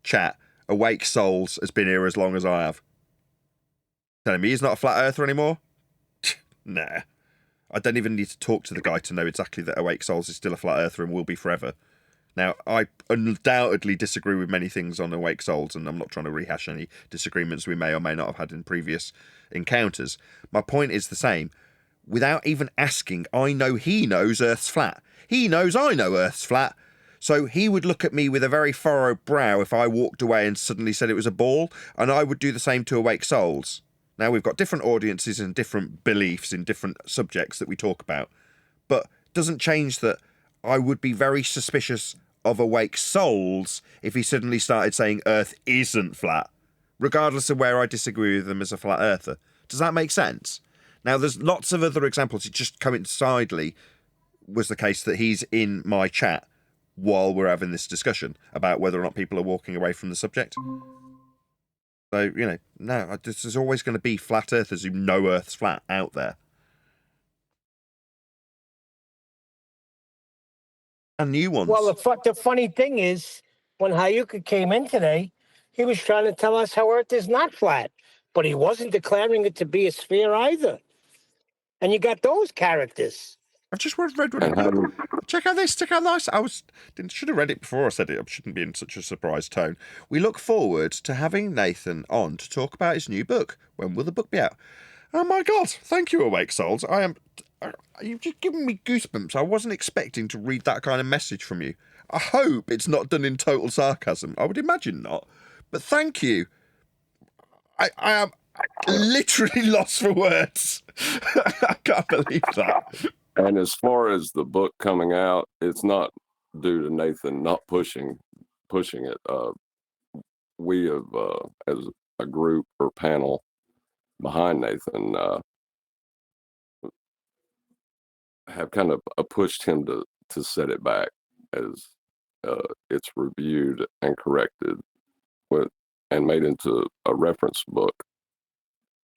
chat. Awake Souls has been here as long as I have. Telling me he's not a flat earther anymore? Nah. I don't even need to talk to the guy to know exactly that Awake Souls is still a flat earther and will be forever. Now, I undoubtedly disagree with many things on Awake Souls, and I'm not trying to rehash any disagreements we may or may not have had in previous encounters. My point is the same. Without even asking, I know he knows Earth's flat. He knows I know Earth's flat. So he would look at me with a very furrowed brow if I walked away and suddenly said it was a ball, and I would do the same to Awake Souls. Now, we've got different audiences and different beliefs in different subjects that we talk about, but it doesn't change that I would be very suspicious of Awake Souls if he suddenly started saying Earth isn't flat, regardless of where I disagree with him as a flat earther. Does that make sense? Now, there's lots of other examples. It just coincidentally was the case that he's in my chat while we're having this discussion about whether or not people are walking away from the subject. So, you know, no, there's always going to be flat earthers who know Earth's flat out there. And new ones. Well, the funny thing is, when Hayuka came in today, he was trying to tell us how Earth is not flat, but he wasn't declaring it to be a sphere either. And you got those characters. I've just read one. Check out this. Check out this. Should have read it before I said it. I shouldn't be in such a surprised tone. We look forward to having Nathan on to talk about his new book. When will the book be out? Oh my God! Thank you, Awake Souls. You've just given me goosebumps. I wasn't expecting to read that kind of message from you. I hope it's not done in total sarcasm. I would imagine not. But thank you. I am literally lost for words. I can't believe that. And as far as the book coming out, it's not due to Nathan not pushing it. We have, as a group or panel behind Nathan, have kind of pushed him to set it back as it's reviewed and corrected and made into a reference book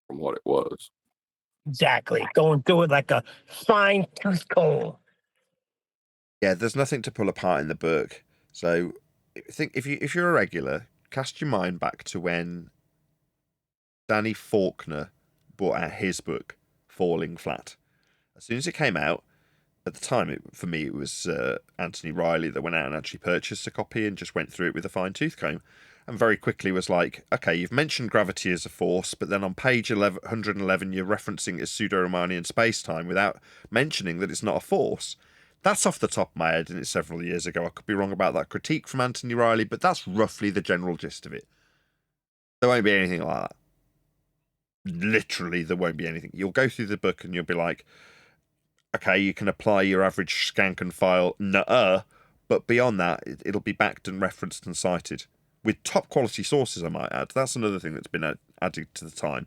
from what it was. Exactly. Going through it like a fine tooth comb. Yeah, there's nothing to pull apart in the book. So think if you're a regular, cast your mind back to when Danny Faulkner brought out his book, Falling Flat. As soon as it came out, at the time, for me, it was Anthony Riley that went out and actually purchased a copy and just went through it with a fine-tooth comb, and very quickly was like, okay, you've mentioned gravity as a force, but then on page 111 you're referencing its pseudo-Riemannian space-time without mentioning that it's not a force. That's off the top of my head, and it's several years ago. I could be wrong about that critique from Anthony Riley, but that's roughly the general gist of it. There won't be anything like that. Literally, there won't be anything. You'll go through the book and you'll be like, okay, you can apply your average skank and file, but beyond that, it'll be backed and referenced and cited with top quality sources, I might add. That's another thing that's been added to the time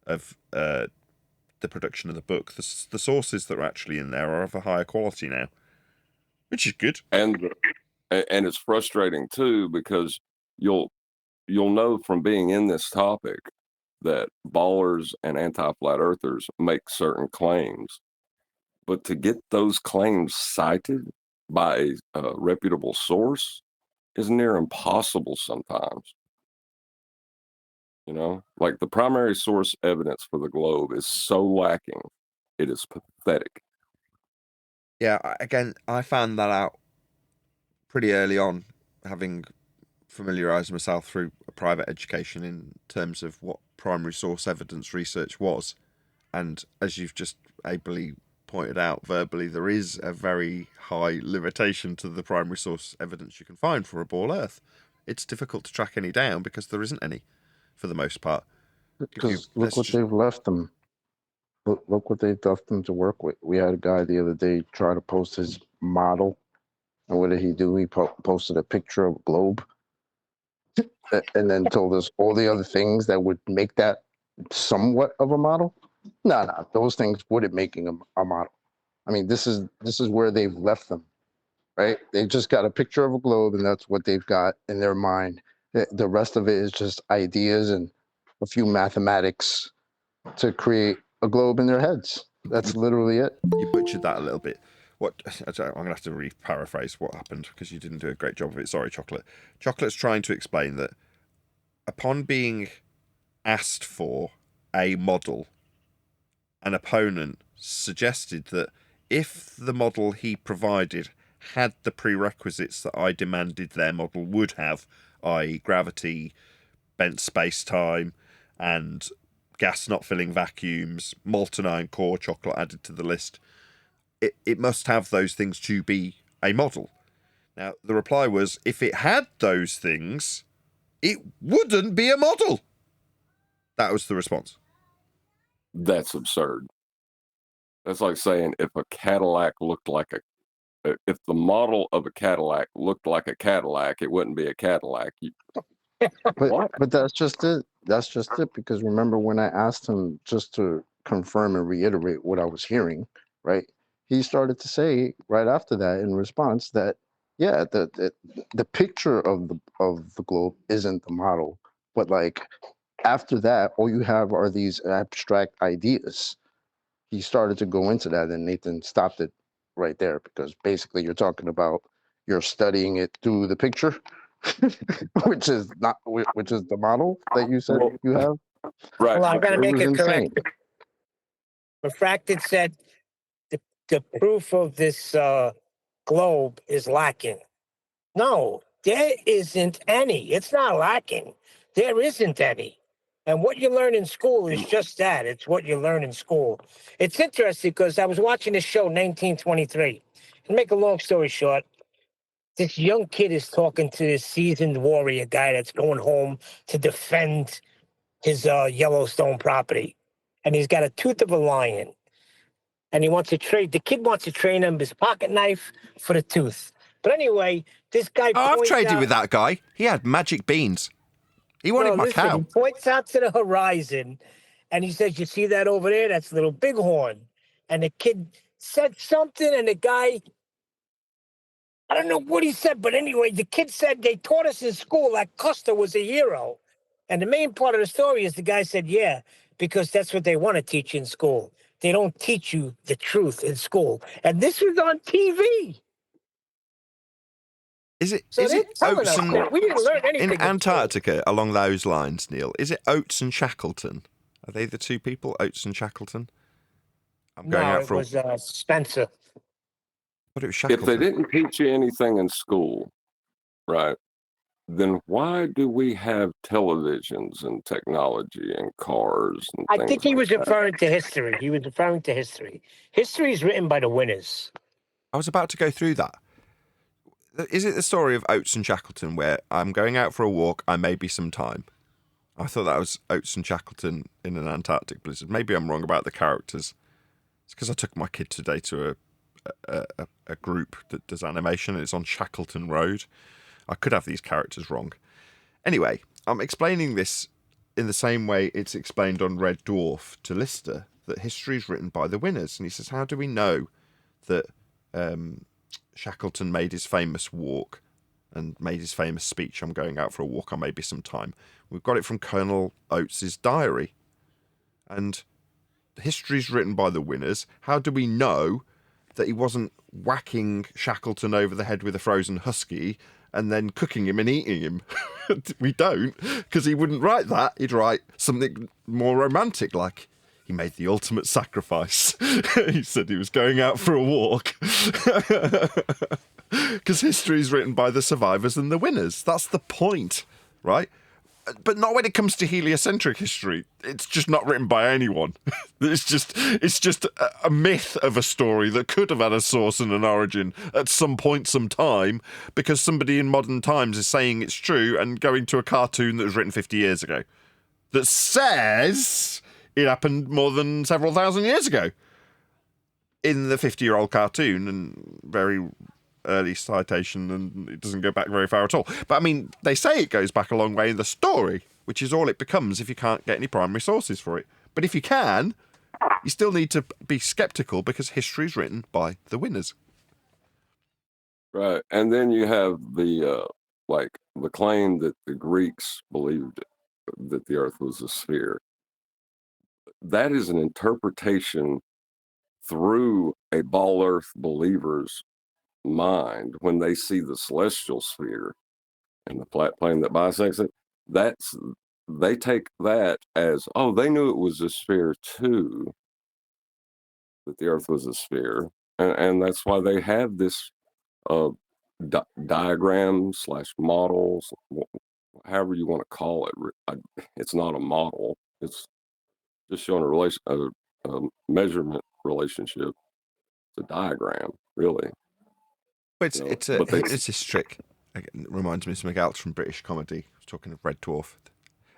of the production of the book. The sources that are actually in there are of a higher quality now, which is good. And it's frustrating too, because you'll know from being in this topic that ballers and anti-flat earthers make certain claims, but to get those claims cited by a reputable source is near impossible sometimes. You know, like the primary source evidence for the globe is so lacking, it is pathetic. Yeah, again, I found that out pretty early on, having familiarised myself through a private education in terms of what primary source evidence research was. And as you've just ably pointed out verbally, there is a very high limitation to the primary source evidence you can find for a ball Earth. It's difficult to track any down because there isn't any, for the most part. Because look what they've left them. Look what they've left them to work with. We had a guy the other day try to post his model, and what did he do? He posted a picture of a globe, and then told us all the other things that would make that somewhat of a model. No, those things wouldn't making a model. I mean, this is where they've left them, right? They've just got a picture of a globe, and that's what they've got in their mind. The rest of it is just ideas and a few mathematics to create a globe in their heads. That's literally it. You butchered that a little bit. I'm going to have to re-paraphrase what happened because you didn't do a great job of it. Sorry, Chocolate. Chocolate's trying to explain that upon being asked for a model, an opponent suggested that if the model he provided had the prerequisites that I demanded their model would have, i.e. gravity, bent space-time, and gas not filling vacuums, molten iron core, chocolate added to the list, it must have those things to be a model. Now, the reply was, if it had those things, it wouldn't be a model. That was the response. That's absurd. That's like saying if a Cadillac looked like if the model of a Cadillac looked like a Cadillac, it wouldn't be a Cadillac. But that's just it. That's just it. Because remember when I asked him just to confirm and reiterate what I was hearing, right? He started to say right after that in response that, yeah, the picture of the globe isn't the model, but like after that, all you have are these abstract ideas. He started to go into that, and Nathan stopped it right there because basically you're studying it through the picture, which is the model that you said you have. Right. Well, I got to make it correct. Insane. Refracted said the proof of this globe is lacking. No, there isn't any. It's not lacking. There isn't any. And what you learn in school is just that. It's what you learn in school. It's interesting because I was watching this show, 1923. To make a long story short, this young kid is talking to this seasoned warrior guy that's going home to defend his Yellowstone property. And he's got a tooth of a lion. And the kid wants to train him his pocket knife for the tooth. But anyway, this guy I've traded with that guy. He had magic beans. He wanted my cow. He points out to the horizon, and he says, "You see that over there? That's little bighorn." And the kid said something, and the guy, I don't know what he said, but anyway, the kid said they taught us in school that Custer was a hero. And the main part of the story is the guy said, yeah, because that's what they want to teach you in school. They don't teach you the truth in school. And this was on TV. Is it So they're telling Oates us and that we didn't learn anything in Antarctica along those lines, Neil? Is it Oates and Shackleton? Are they the two people, Oates and Shackleton? I'm going No, out it for. was Spencer. But it was If they Shackleton. didn't teach you anything in school, right, then why do we have televisions and technology and cars and I things think he like was that? referring to history. He was referring to history. History is written by the winners. I was about to go through that. Is it the story of Oates and Shackleton where I'm going out for a walk, I may be some time? I thought that was Oates and Shackleton in an Antarctic blizzard. Maybe I'm wrong about the characters. It's because I took my kid today to a group that does animation and it's on Shackleton Road. I could have these characters wrong. Anyway, I'm explaining this in the same way it's explained on Red Dwarf to Lister, that history is written by the winners. And he says, how do we know that Shackleton made his famous walk and made his famous speech, I'm going out for a walk, I may be some time? We've got it from Colonel Oates's diary. And history's written by the winners. How do we know that he wasn't whacking Shackleton over the head with a frozen husky and then cooking him and eating him? We don't, because he wouldn't write that. He'd write something more romantic, like he made the ultimate sacrifice. He said he was going out for a walk. Because history is written by the survivors and the winners. That's the point, right? But not when it comes to heliocentric history. It's just not written by anyone. It's just a myth of a story that could have had a source and an origin at some point, some time, because somebody in modern times is saying it's true and going to a cartoon that was written 50 years ago that says it happened more than several thousand years ago in the 50-year-old cartoon, and very early citation, and it doesn't go back very far at all. But I mean, they say it goes back a long way in the story, which is all it becomes if you can't get any primary sources for it. But if you can, you still need to be skeptical because history is written by the winners. Right. And then you have the the claim that the Greeks believed that the earth was a sphere. That is an interpretation through a ball earth believer's mind when they see the celestial sphere and the flat plane that bisects it. They take that as, oh, they knew it was a sphere too, that the earth was a sphere. And that's why they have this diagram / models, however you want to call it. It's not a model. It's just showing a measurement relationship. It's a diagram, really. But You know, it's a but they, hypnotist trick. It reminds me of something else from British comedy. I was talking of Red Dwarf.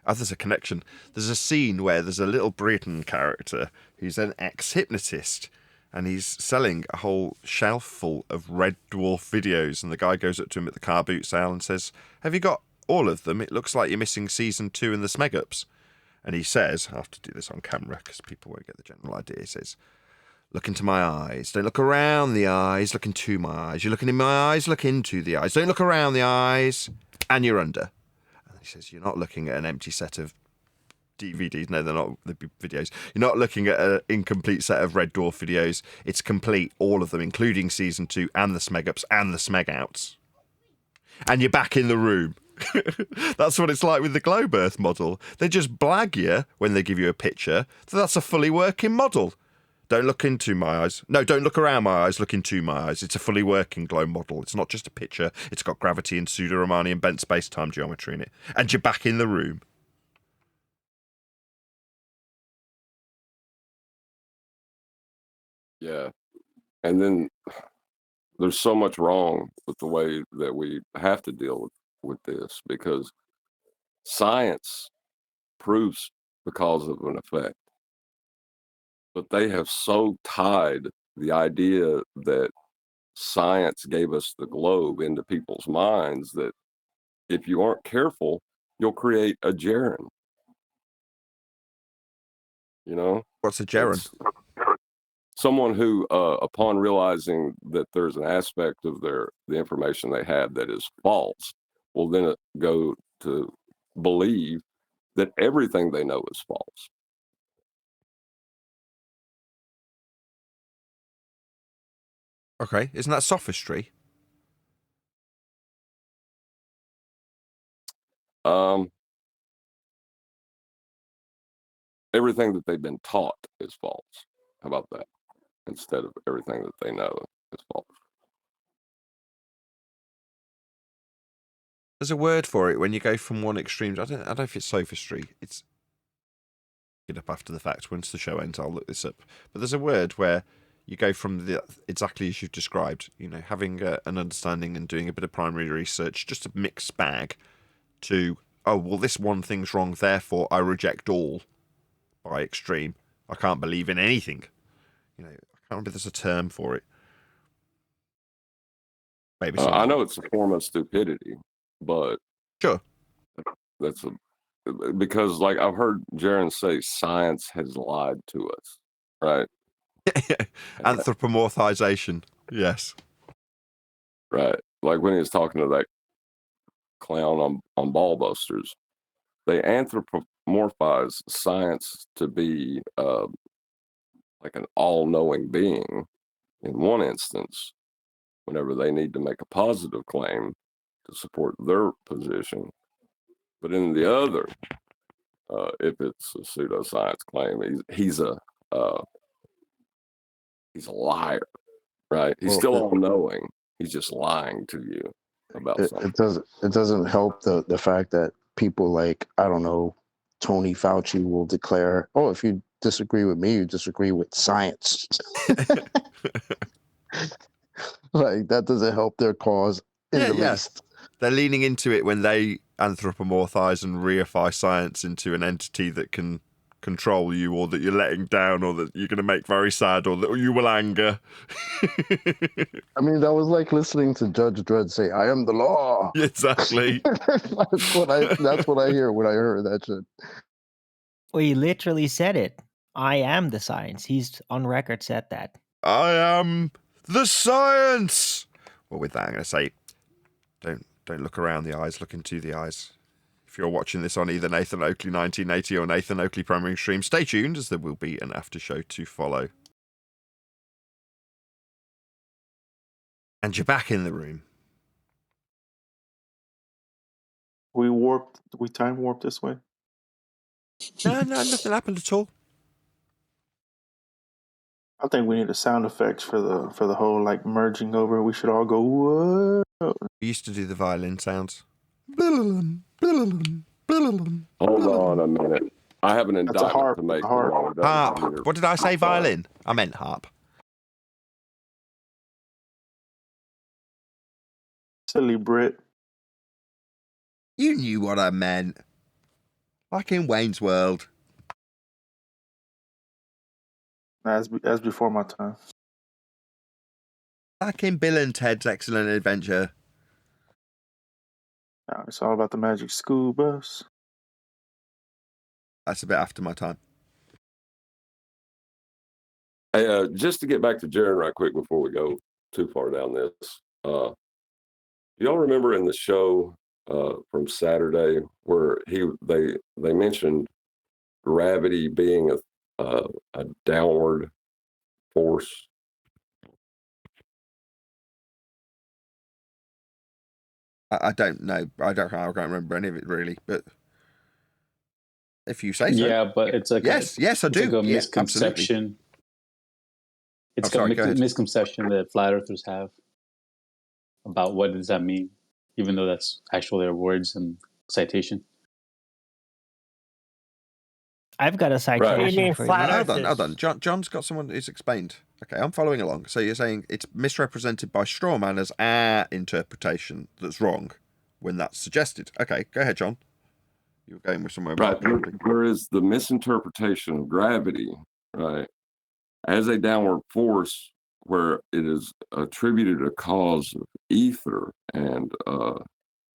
Oh, there's a connection. There's a scene where there's a little Britain character who's an ex-hypnotist, and he's selling a whole shelf full of Red Dwarf videos, and the guy goes up to him at the car boot sale and says, have you got all of them? It looks like you're missing season 2 and the Smeg-Ups. And he says, I have to do this on camera because people won't get the general idea. He says, look into my eyes. Don't look around the eyes. Look into my eyes. You're looking in my eyes. Look into the eyes. Don't look around the eyes. And you're under. And he says, you're not looking at an empty set of DVDs. No, they're not the videos. You're not looking at an incomplete set of Red Dwarf videos. It's complete, all of them, including season 2 and the Smeg-Ups and the Smeg-Outs. And you're back in the room. That's what it's like with the globe Earth model. They just blag you when they give you a picture that that's a fully working model. Don't look into my eyes. No, don't look around my eyes. Look into my eyes. It's a fully working globe model. It's not just a picture. It's got gravity and pseudo-Riemannian bent space-time geometry in it. And you're back in the room. yeah. And then there's so much wrong with the way that we have to deal with this, because science proves the cause of an effect. But they have so tied the idea that science gave us the globe into people's minds that if you aren't careful, you'll create a gerund. You know? What's a gerund? Someone who, upon realizing that there's an aspect of the information they have that is false, will then go to believe that everything they know is false. Okay, isn't that sophistry? Everything that they've been taught is false. How about that? Instead of everything that they know is false. There's a word for it when you go from one extreme. I don't know if it's sophistry. It's get up after the fact. Once the show ends, I'll look this up. But there's a word where you go from the exactly as you've described. You know, having an understanding and doing a bit of primary research, just a mixed bag, to oh well, this one thing's wrong, therefore I reject all. By extreme, I can't believe in anything. You know, I can't remember if there's a term for it. Maybe I know it's a form of stupidity, but sure, that's because like I've heard Jaron say, science has lied to us, right? Anthropomorphization, yes, right. Like when he was talking to that clown on Ballbusters, they anthropomorphize science to be like an all-knowing being in one instance, whenever they need to make a positive claim to support their position. But in the other, if it's a pseudoscience claim, he's a liar, right? He's still all-knowing. He's just lying to you about something. It doesn't help the fact that people like, I don't know, Tony Fauci will declare, oh, if you disagree with me, you disagree with science. Like that doesn't help their cause in the least. They're leaning into it when they anthropomorphize and reify science into an entity that can control you, or that you're letting down, or that you're going to make very sad, or that you will anger. I mean, that was like listening to Judge Dredd say, I am the law. Exactly. That's what I hear when I heard that shit. Well, he literally said it. I am the science. He's on record said that. I am the science. Well, with that, I'm going to say, don't look around the eyes, look into the eyes. If you're watching this on either Nathan Oakley 1980 or Nathan Oakley Primary Stream, stay tuned, as there will be an after show to follow. And you're back in the room. We time warped this way. No, nothing happened at all. I think we need a sound effects for the whole like merging over. We should all go, whoa. We used to do the violin sounds. Hold on a minute. I have an indictment harp, to make. Harp. What did I say? Violin? I meant harp. Silly Brit. You knew what I meant. Like in Wayne's World. That's before my time. Like in Bill and Ted's Excellent Adventure. Now it's all about the magic school bus. That's a bit after my time. Hey, just to get back to Jaron right quick before we go too far down this. Y'all remember in the show from Saturday where they mentioned gravity being a downward force? I don't know. I can't remember any of it really, but if you say so. Yeah, but it's like yes, I do. Like a yeah, misconception. Absolutely. It's a misconception that flat earthers have about what does that mean, even though that's actually their words and citation. I've got a citation for you. Hold on. John's got someone who's explained. Okay, I'm following along. So you're saying it's misrepresented by straw man as our interpretation that's wrong when that's suggested. Okay, go ahead, John. You were going with somewhere. Right. There is the misinterpretation of gravity, right, as a downward force where it is attributed a cause of ether and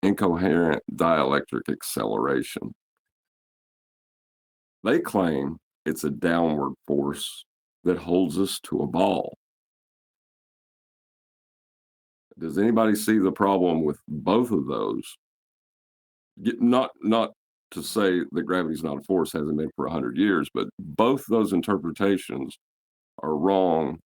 incoherent dielectric acceleration. They claim it's a downward force that holds us to a ball. Does anybody see the problem with both of those? Not to say that gravity is not a force, hasn't been for 100 years, but both those interpretations are wrong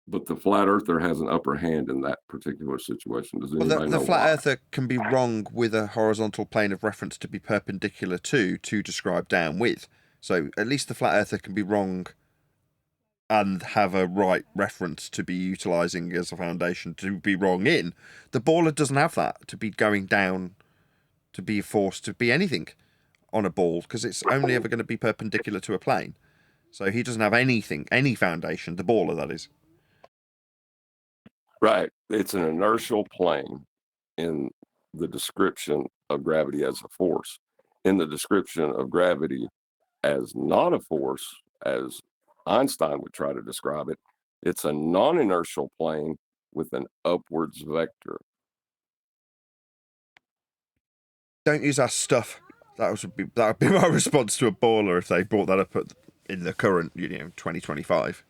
But the flat earther has an upper hand in that particular situation. Does Well, anybody the know flat why? earther can be wrong with a horizontal plane of reference to be perpendicular to describe down with. So at least the flat earther can be wrong and have a right reference to be utilising as a foundation to be wrong in. The baller doesn't have that, to be going down, to be forced to be anything on a ball, because it's only ever going to be perpendicular to a plane. So he doesn't have anything, any foundation, the baller that is. Right. It's an inertial plane in the description of gravity as a force. In the description of gravity as not a force, as Einstein would try to describe it, it's a non-inertial plane with an upwards vector. Don't use our stuff. That would be my response to a baller if they brought that up in the current, 2025.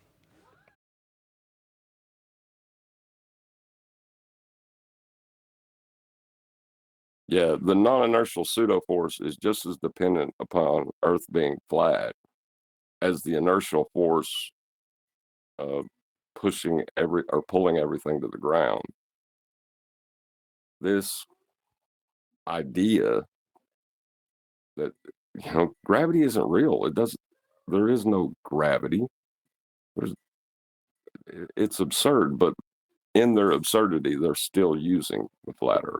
Yeah, the non-inertial pseudo-force is just as dependent upon Earth being flat as the inertial force pushing or pulling everything to the ground. This idea that gravity isn't real. There is no gravity. It's absurd, but in their absurdity, they're still using the flat Earth.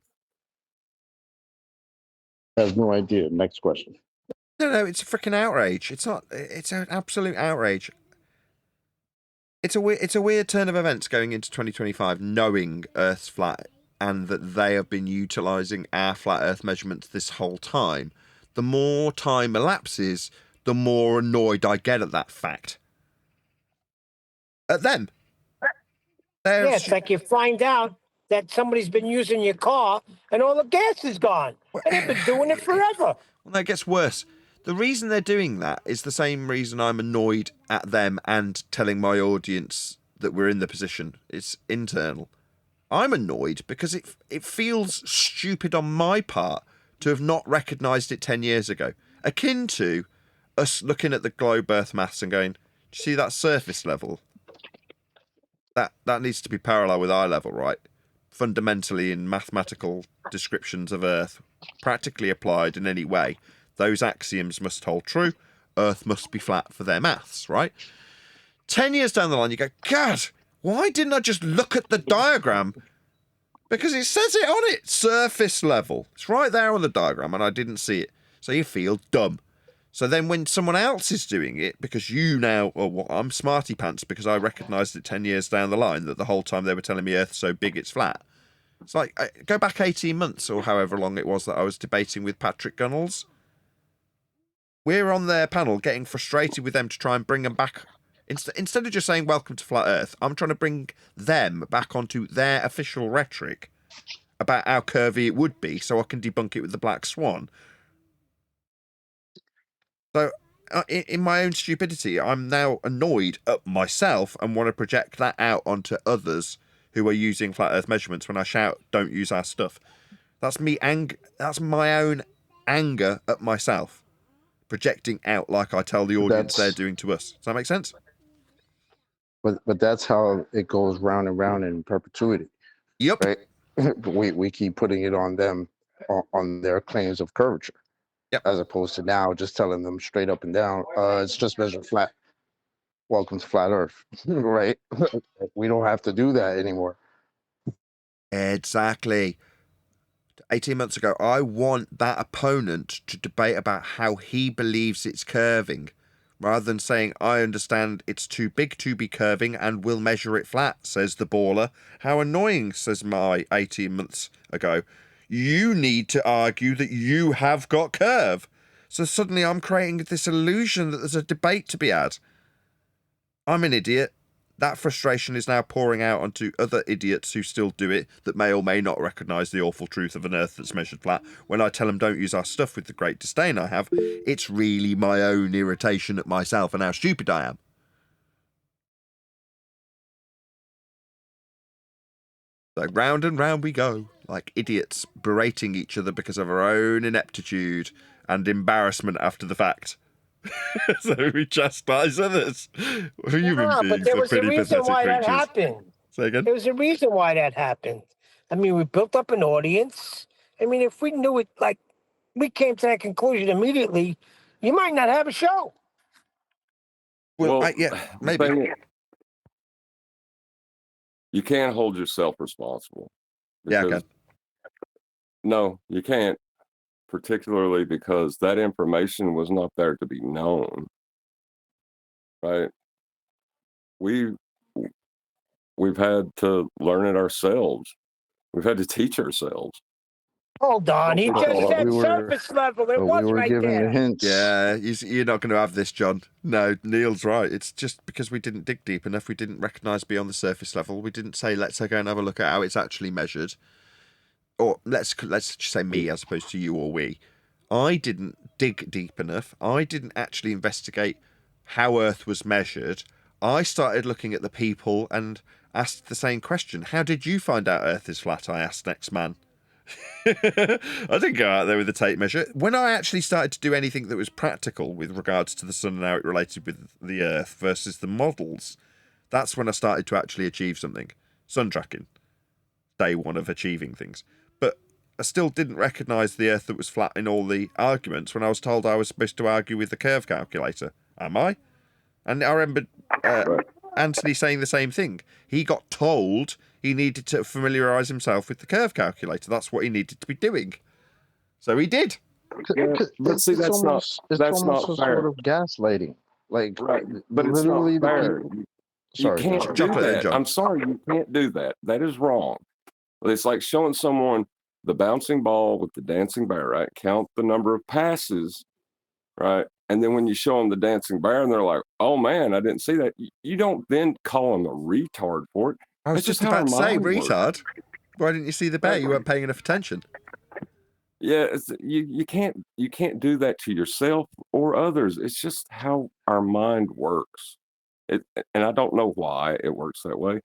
I have no idea. Next question. No, it's a freaking outrage. It's not. It's an absolute outrage. It's a weird turn of events going into 2025, knowing Earth's flat and that they have been utilising our flat Earth measurements this whole time. The more time elapses, the more annoyed I get at that fact. At them. Yeah, it's like you find out that somebody's been using your car and all the gas is gone. And they've been doing it forever. Well, no, it gets worse. The reason they're doing that is the same reason I'm annoyed at them and telling my audience that we're in the position. It's internal. I'm annoyed because it feels stupid on my part to have not recognised it 10 years ago. Akin to us looking at the globe Earth maths and going, do you see that surface level? That needs to be parallel with eye level, right? Fundamentally, in mathematical descriptions of Earth, practically applied in any way, those axioms must hold true. Earth must be flat for their maths, right? 10 years down the line, you go, God, why didn't I just look at the diagram? Because it says it on it, surface level. It's right there on the diagram, and I didn't see it. So you feel dumb. So then when someone else is doing it, because I'm smarty pants because I recognised it 10 years down the line that the whole time they were telling me Earth's so big it's flat. It's like, go back 18 months or however long it was that I was debating with Patrick Gunnels. We're on their panel getting frustrated with them to try and bring them back. Instead of just saying welcome to flat Earth, I'm trying to bring them back onto their official rhetoric about how curvy it would be so I can debunk it with the black swan. So in my own stupidity, I'm now annoyed at myself and want to project that out onto others who are using flat Earth measurements when I shout, "Don't use our stuff." That's me. That's my own anger at myself, projecting out like I tell the audience they're doing to us. Does that make sense? But that's how it goes round and round in perpetuity, Yep. right? we keep putting it on them on their claims of curvature. Yep. As opposed to now just telling them straight up and down, it's just measured flat. Welcome to flat Earth, right? We don't have to do that anymore. Exactly. 18 months ago, I want that opponent to debate about how he believes it's curving, rather than saying, I understand it's too big to be curving and will measure it flat, says the baller. How annoying, says my 18 months ago. You need to argue that you have got curve. So suddenly I'm creating this illusion that there's a debate to be had. I'm an idiot. That frustration is now pouring out onto other idiots who still do it that may or may not recognise the awful truth of an Earth that's measured flat. When I tell them don't use our stuff with the great disdain I have, it's really my own irritation at myself and how stupid I am. So round and round we go, like idiots berating each other because of our own ineptitude and embarrassment after the fact. So we chastise others. Human Ah, but beings there are was a pretty reason pathetic why that creatures. happened. Say again? There was a reason why that happened. I mean, we built up an audience. I mean, if we knew it, like, we came to that conclusion immediately, you might not have a show. Well, yeah, the maybe. thing is, you can't hold yourself responsible. Yeah, I Because, can. no, you can't, particularly because that information was not there to be known. Right? We've had to learn it ourselves. We've had to teach ourselves. Hold on, he It's just all- said we were- surface level. It But was we were right given the there. hints. Yeah, you're not going to have this, John. No, Neil's right. It's just because we didn't dig deep enough. We didn't recognise beyond the surface level. We didn't say, let's go and have a look at how it's actually measured. Or let's just say me as opposed to you or we. I didn't dig deep enough. I didn't actually investigate how Earth was measured. I started looking at the people and asked the same question. How did you find out Earth is flat? I asked next man. I didn't go out there with a tape measure. When I actually started to do anything that was practical with regards to the sun and how it related with the Earth versus the models, that's when I started to actually achieve something. Sun tracking. Day one of achieving things. But I still didn't recognise the Earth that was flat in all the arguments when I was told I was supposed to argue with the curve calculator. Am I? And I remember Anthony saying the same thing. He got told he needed to familiarise himself with the curve calculator. That's what he needed to be doing. So he did. Yeah, but see, It's almost not a fair. sort of gaslighting. Like, Right. But it's literally, not the fair. people. You Sorry, can't John. do Chocolate then, that. John. I'm sorry, you can't do that. That is wrong. It's like showing someone the bouncing ball with the dancing bear, right? Count the number of passes, right? And then when you show them the dancing bear and they're like, oh man, I didn't see that. You don't then call them a retard for it. I was That's just how about our to say, mind works. retard. Why didn't you see the bear? You weren't paying enough attention. Yeah, you can't do that to yourself or others. It's just how our mind works. And I don't know why it works that way.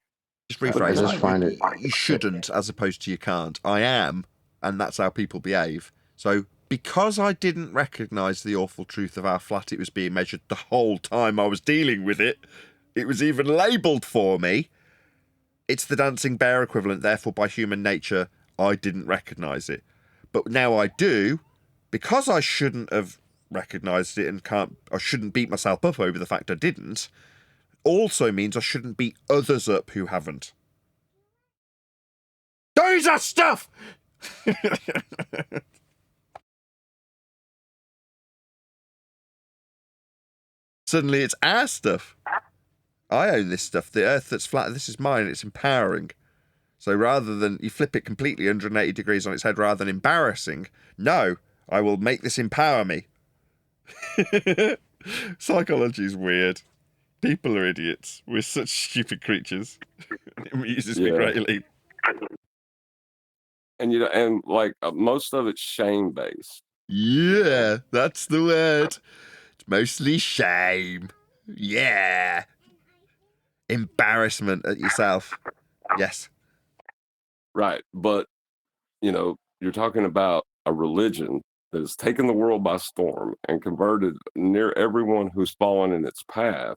Just But rephrase I just it. find it. You shouldn't as opposed to you can't. I am, and that's how people behave. So because I didn't recognise the awful truth of how flat it was being measured the whole time I was dealing with it, it was even labelled for me. It's the dancing bear equivalent, therefore by human nature, I didn't recognise it. But now I do, because I shouldn't have recognised it and I shouldn't beat myself up over the fact I didn't, also means I shouldn't beat others up who haven't. Those are stuff! Suddenly it's our stuff. I own this stuff. The earth that's flat, this is mine. It's empowering. So rather than you flip it completely 180 degrees on its head rather than embarrassing, no, I will make this empower me. Psychology is weird. People are idiots. We're such stupid creatures. It amuses me greatly. And and like most of it's shame based. Yeah, that's the word. It's mostly shame. Yeah. Embarrassment at yourself. Yes. Right. But, you're talking about a religion that has taken the world by storm and converted near everyone who's fallen in its path.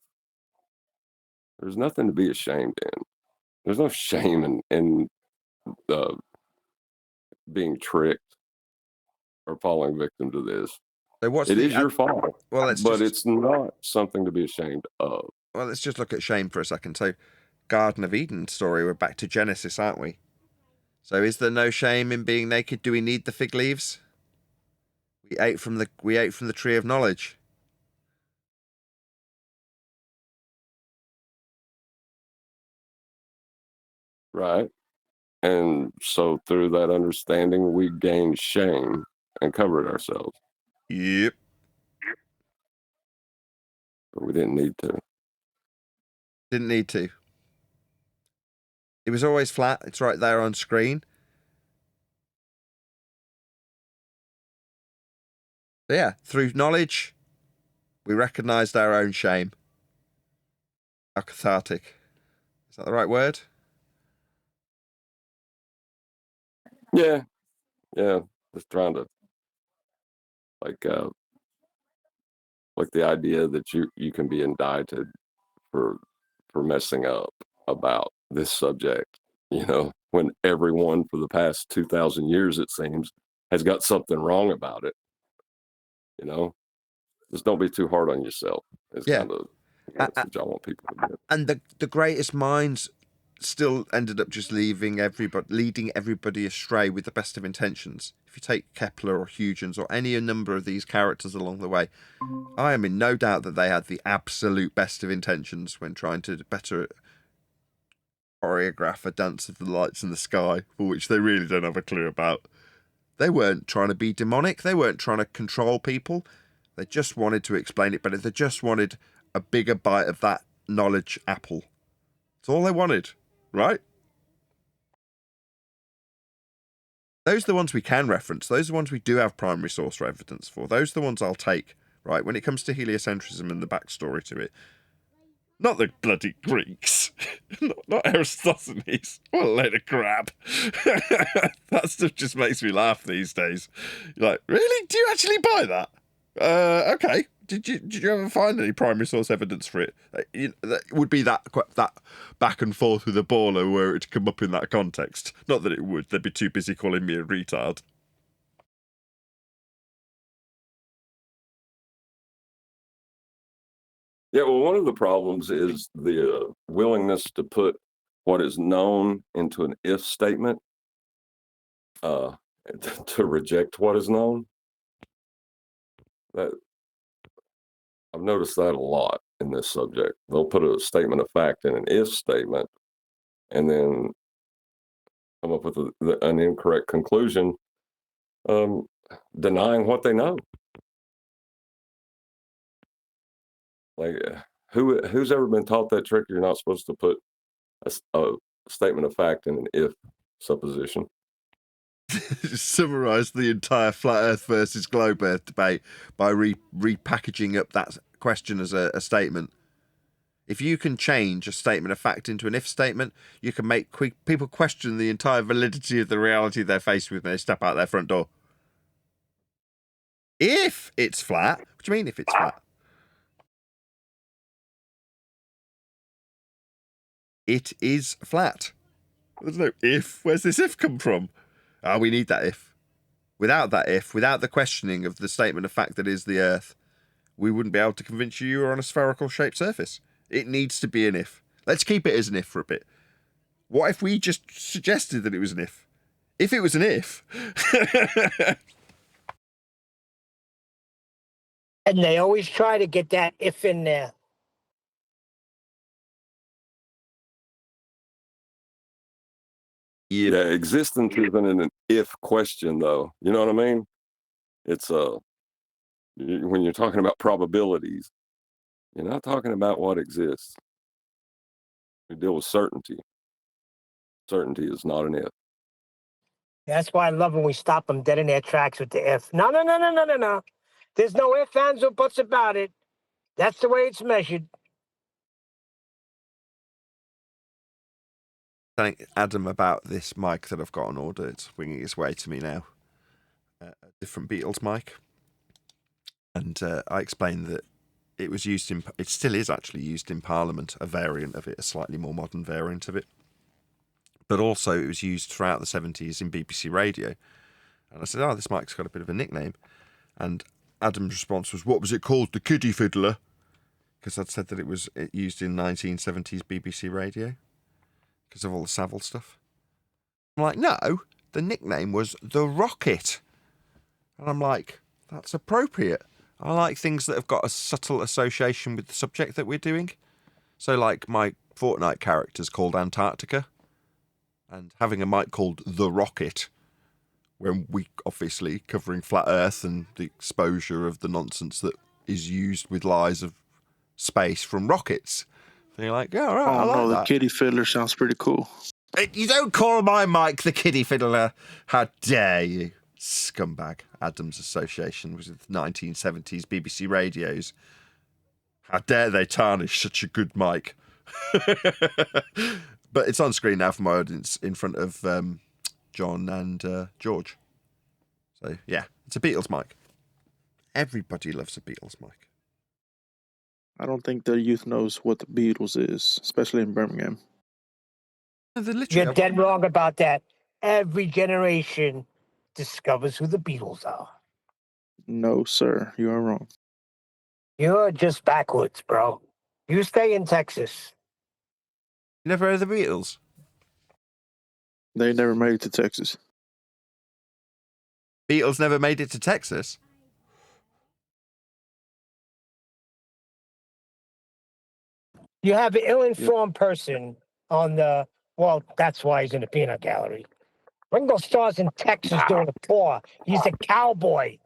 There's nothing to be ashamed in. There's no shame in being tricked or falling victim to this. So it is your fault. Well, it's not something to be ashamed of. Well, let's just look at shame for a second. So, Garden of Eden story, we're back to Genesis, aren't we? So is there no shame in being naked? Do we need the fig leaves? We ate from the tree of knowledge. Right. And so through that understanding, we gained shame and covered ourselves. Yep. But we didn't need to. Didn't need to. It was always flat. It's right there on screen. So yeah, through knowledge, we recognised our own shame. How cathartic. Is that the right word? Yeah. Yeah. Just trying to Like the idea that you can be indicted for messing up about this subject, when everyone for the past 2,000 years, it seems, has got something wrong about it. Just don't be too hard on yourself. It's Yeah. kind of what I want people to do. And the greatest minds still ended up just leading everybody astray with the best of intentions. If you take Kepler or Huygens or any number of these characters along the way, I am in no doubt that they had the absolute best of intentions when trying to better choreograph a dance of the lights in the sky, for which they really don't have a clue about. They weren't trying to be demonic. They weren't trying to control people. They just wanted to explain it better. They just wanted a bigger bite of that knowledge apple. That's all they wanted, right? Those are the ones we can reference. Those are the ones we do have primary source evidence for. Those are the ones I'll take, right? When it comes to heliocentrism and the backstory to it. Not the bloody Greeks. not Aristophanes. What a load of crap. That stuff just makes me laugh these days. You're like, really? Do you actually buy that? Okay. Did you ever find any primary source evidence for it? It would be that back and forth with a baller where it'd come up in that context. Not that it would. They'd be too busy calling me a retard. Yeah, well, one of the problems is the willingness to put what is known into an if statement, to reject what is known. That I've noticed that a lot in this subject. They'll put a statement of fact in an if statement and then come up with an incorrect conclusion, denying what they know. Like, who's ever been taught that trick? You're not supposed to put a statement of fact in an if supposition. Summarise the entire flat Earth versus globe Earth debate by repackaging up that question as a statement. If you can change a statement of fact into an if statement, you can make people question the entire validity of the reality they're faced with when they step out their front door. If it's flat, what do you mean if it's flat? It is flat. There's no if. Where's this if come from? We need that if. Without that if, without the questioning of the statement of fact that is the Earth, we wouldn't be able to convince you you're on a spherical shaped surface. It needs to be an if. Let's keep it as an if for a bit. What if we just suggested that it was an if? If it was an if. And they always try to get that if in there. Yeah, existence isn't an if question, though. You know what I mean? It's when you're talking about probabilities, you're not talking about what exists. We deal with certainty. Certainty is not an if. That's why I love when we stop them dead in their tracks with the if. No. There's no ifs, ands, or buts about it. That's the way it's measured. Thank Adam about this mic that I've got on order. It's winging its way to me now. A different Beatles mic. And I explained that it was used it still is actually used in Parliament, a variant of it, a slightly more modern variant of it. But also it was used throughout the 70s in BBC Radio. And I said, this mic's got a bit of a nickname. And Adam's response was, what was it called? The Kiddie Fiddler? Because I'd said that it was used in 1970s BBC Radio. Because of all the Savile stuff. I'm like, no, the nickname was The Rocket. And I'm like, that's appropriate. I like things that have got a subtle association with the subject that we're doing. So like my Fortnite character's called Antarctica. And having a mic called The Rocket, when we obviously covering flat Earth and the exposure of the nonsense that is used with lies of space from rockets. And you're like, yeah, all right, I like the that. Kiddie Fiddler sounds pretty cool. You don't call my mic the Kiddie Fiddler. How dare you, scumbag. Adam's association was with 1970s BBC radios. How dare they tarnish such a good mic. But it's on screen now for my audience in front of John and George. So, yeah, it's a Beatles mic. Everybody loves a Beatles mic. I don't think the youth knows what the Beatles is, especially in Birmingham. You're dead wrong about that. Every generation discovers who the Beatles are. No, sir, you are wrong. You're just backwards, bro. You stay in Texas. You never heard of the Beatles? They never made it to Texas. Beatles never made it to Texas? You have an ill-informed person on the, well, that's why he's in the peanut gallery. Ringo Starr's in Texas doing a tour. He's a cowboy.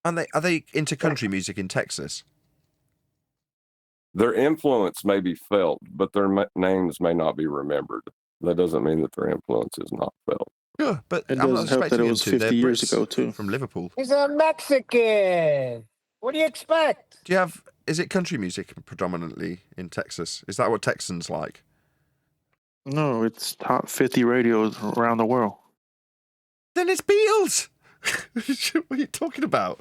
Are they into country music in Texas? Their influence may be felt, but their names may not be remembered. That doesn't mean that their influence is not felt. Sure, but It I'm not doesn't help that expecting it them was to. 50 They're years Brits ago, too. from Liverpool. He's a Mexican. What do you expect? Is it country music predominantly in Texas? Is that what Texans like? No, it's top 50 radios around the world. Then it's Beatles! What are you talking about?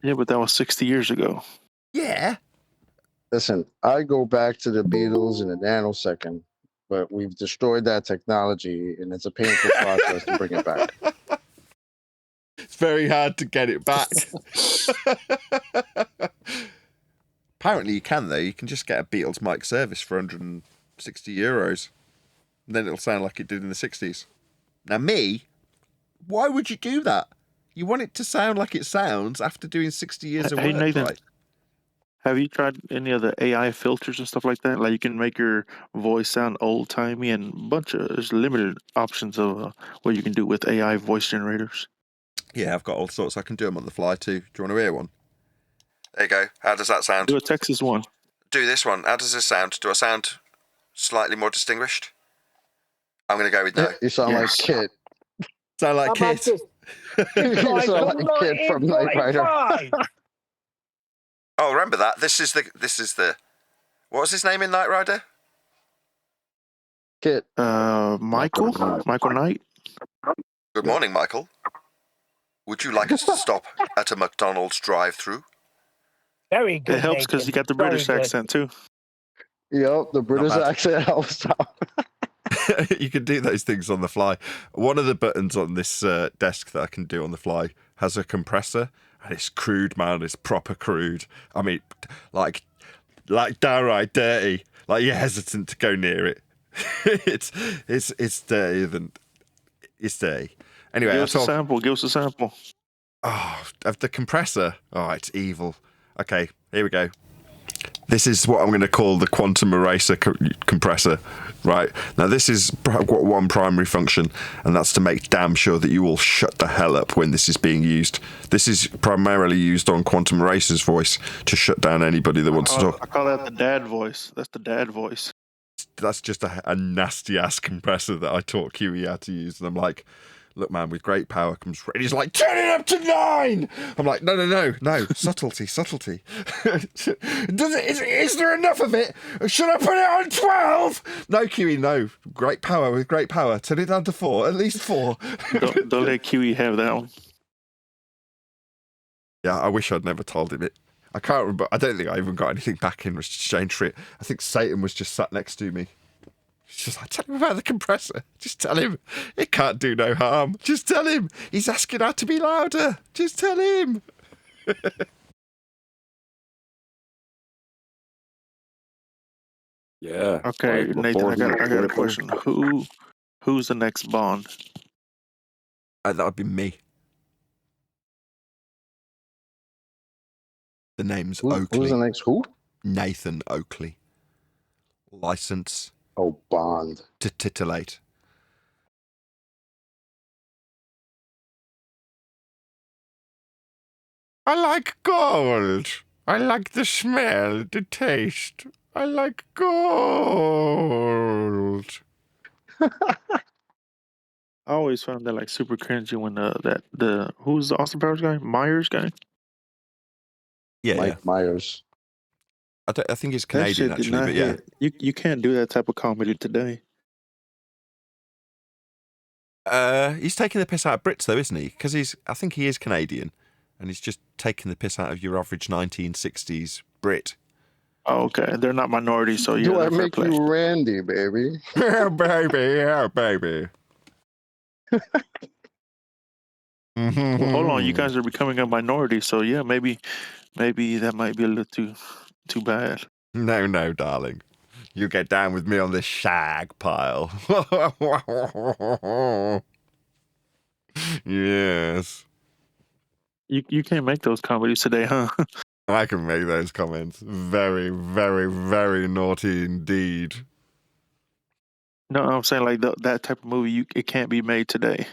Yeah, but that was 60 years ago. Yeah. Listen, I go back to the Beatles in a nanosecond, but we've destroyed that technology, and it's a painful process to bring it back. It's very hard to get it back. Apparently you can, though. You can just get a Beatles mic service for €160. And then it'll sound like it did in the 60s. Now, why would you do that? You want it to sound like it sounds after doing 60 years of Hey, work, Nathan, right? have you tried any of the AI filters and stuff like that? Like you can make your voice sound old timey, and there's limited options of what you can do with AI voice generators. Yeah, I've got all sorts. I can do them on the fly too. Do you want to hear one? There you go. How does that sound? Do a Texas one. Do this one. How does this sound? Do I sound slightly more distinguished? I'm going to go with no. You sound Yes. like Kid. Sound like How about Kid. this? You sound like Kid from Knight Rider. Oh, remember that. This is the. What was his name in Knight Rider? Kid. Michael Knight. Good morning, Michael. Would you like us to stop at a McDonald's drive-through? Very good. It helps because you got the Very British good. accent too. Yep, the British bad. accent helps out. You can do those things on the fly. One of the buttons on this desk that I can do on the fly has a compressor, and it's crude, man. It's proper crude. I mean, like downright dirty. Like you're hesitant to go near it. it's dirty. It's dirty. Anyway, Give us a sample. Oh, of the compressor. Oh, it's evil. Okay, here we go. This is what I'm going to call the quantum eraser compressor, right? Now, this is got one primary function, and that's to make damn sure that you all shut the hell up when this is being used. This is primarily used on Quantum Eraser's voice to shut down anybody that wants to talk. I call that the dad voice. That's the dad voice. That's just a nasty-ass compressor that I taught QE how to use, and I'm like, look, man, with great power comes... And he's like, turn it up to 9! I'm like, no, subtlety. Is there enough of it? Should I put it on 12? No, QE, no. Great power with great power. Turn it down to 4, at least 4. Don't let QE have that one. Yeah, I wish I'd never told him it. I can't remember. I don't think I even got anything back in exchange for it. I think Satan was just sat next to me. He's just like, tell him about the compressor. Just tell him. It can't do no harm. Just tell him. He's asking how to be louder. Just tell him. Yeah. Okay, like Nathan, before I got a question. Who's the next Bond? That would be me. The name's Oakley. Who's the next who? Nathan Oakley. License Oh, Bond. to titillate. I like gold. I like the smell, the taste. I like gold. I always found that like super cringy when who's the Austin Powers guy? Myers guy? Yeah, Mike Myers. I think he's That Canadian shit did actually, not but yeah. hit. You can't do that type of comedy today. He's taking the piss out of Brits though, isn't he? Because I think he is Canadian, and he's just taking the piss out of your average 1960s Brit. Oh, okay. They're not minorities, so yeah, Do I they're fair make play. you Randy, baby? Yeah, baby, yeah, baby. Well, hold on, you guys are becoming a minority, so yeah, maybe that might be a little too bad. No, darling. You get down with me on this shag pile. Yes. You can't make those comedies today, huh? I can make those comments. Very, very, very naughty indeed. No, I'm saying like that type of movie, it can't be made today.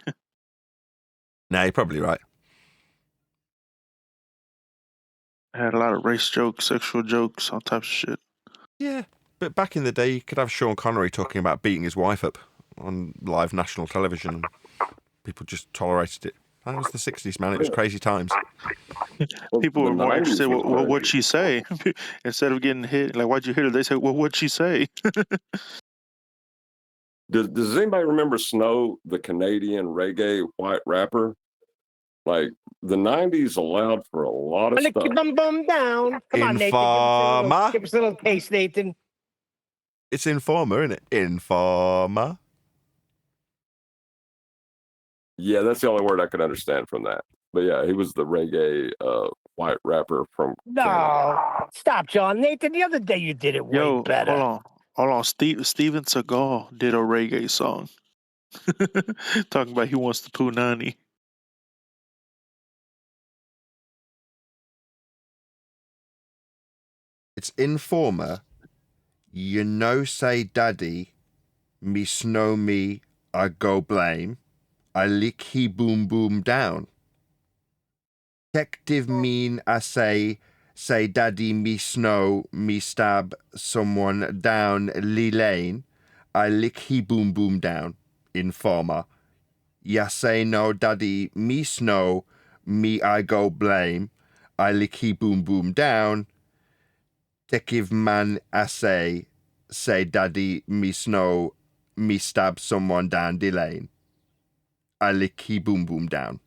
No, you're probably right. It had a lot of race jokes, sexual jokes, all types of shit. Yeah, but back in the day, you could have Sean Connery talking about beating his wife up on live national television, and people just tolerated it. That was the 60s, man. It was crazy times. Well, People the were more 90s interested. was Well, what'd crazy. she say? Instead of getting hit, like, why'd you hit her? They say, well, what'd she say? Does anybody remember Snow, the Canadian reggae white rapper? Like the 90s allowed for a lot of Lick stuff. your bum bum down. Come on, Nathan. Informer. Give us a little taste, Nathan. It's Informer, isn't it? Informer. Yeah, that's the only word I could understand from that. But yeah, he was the reggae white rapper from Canada. No, stop, John. Nathan, the other day you did it way Yo, better. hold on. Steven Seagal did a reggae song, talking about he wants the punani. It's Informer. You know, say daddy, me snow me, I go blame. I lick he boom boom down. Detective mean I say daddy me snow, me stab someone down Lee Lane. I lick he boom boom down. Informer. Ya say no daddy me snow, me I go blame. I lick he boom boom down. Detective man I say daddy me snow, me stab someone down the lane. I lick he boom boom down.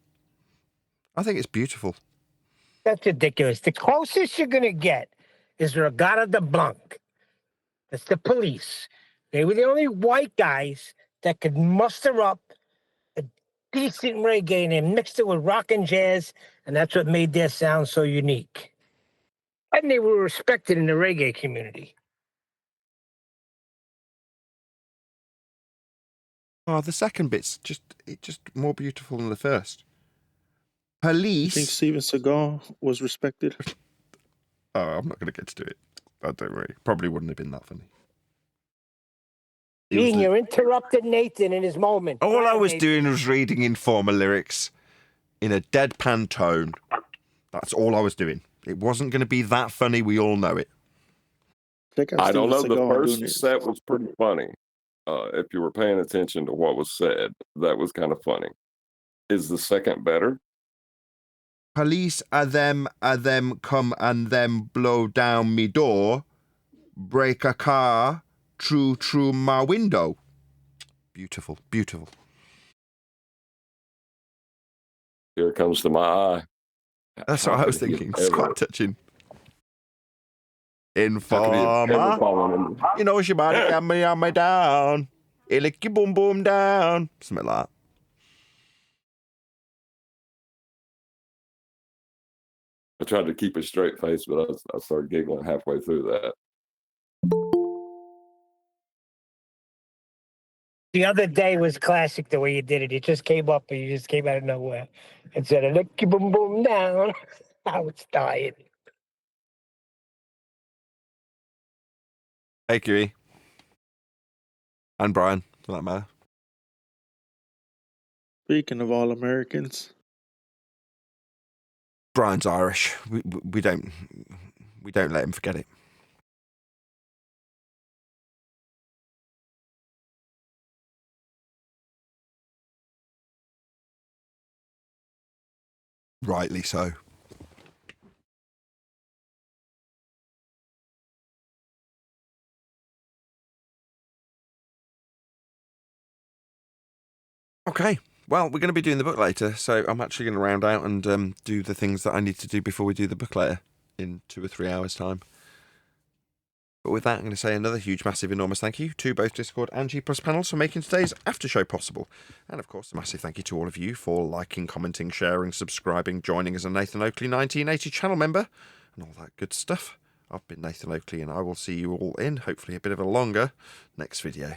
I think it's beautiful. That's ridiculous. The closest you're going to get is Regata de Blanc. That's the police. They were the only white guys that could muster up a decent reggae and mixed it with rock and jazz, and that's what made their sound so unique. And they were respected in the reggae community. Oh, the second bit's just more beautiful than the first. You think Police. Steven Seagal was respected? Oh, I'm not going to get to it. I don't worry. Probably wouldn't have been that funny. Dean, you're interrupted Nathan in his moment. All Go I ahead, was Nathan. doing was reading Informer lyrics in a deadpan tone. That's all I was doing. It wasn't going to be that funny. We all know it. Check out I don't Steven know. The Seagal doing first it. set was pretty funny. If you were paying attention to what was said, that was kind of funny. Is the second better? Police are them come and them blow down me door, break a car through my window. Beautiful, beautiful. Here it comes to my eye. That's How what I was could he thinking. It's ever- quite touching. how could he have ever Informer, fallen into- you know she might have got me on my down. He lick you boom boom down. Something like that. I tried to keep a straight face, but I started giggling halfway through that. The other day was classic the way you did it. It just came up and you just came out of nowhere and said, "Lick your boom boom down." I was dying. Hey, QE. And Brian, for that matter. Speaking of all Americans, Brian's Irish. We don't let him forget it. Rightly so. Okay. Well, we're going to be doing the book later, so I'm actually going to round out and do the things that I need to do before we do the book later in 2 or 3 hours' time. But with that, I'm going to say another huge, massive, enormous thank you to both Discord and G Plus panels for making today's after show possible. And of course, a massive thank you to all of you for liking, commenting, sharing, subscribing, joining as a Nathan Oakley 1980 channel member, and all that good stuff. I've been Nathan Oakley, and I will see you all in, hopefully a bit of a longer, next video.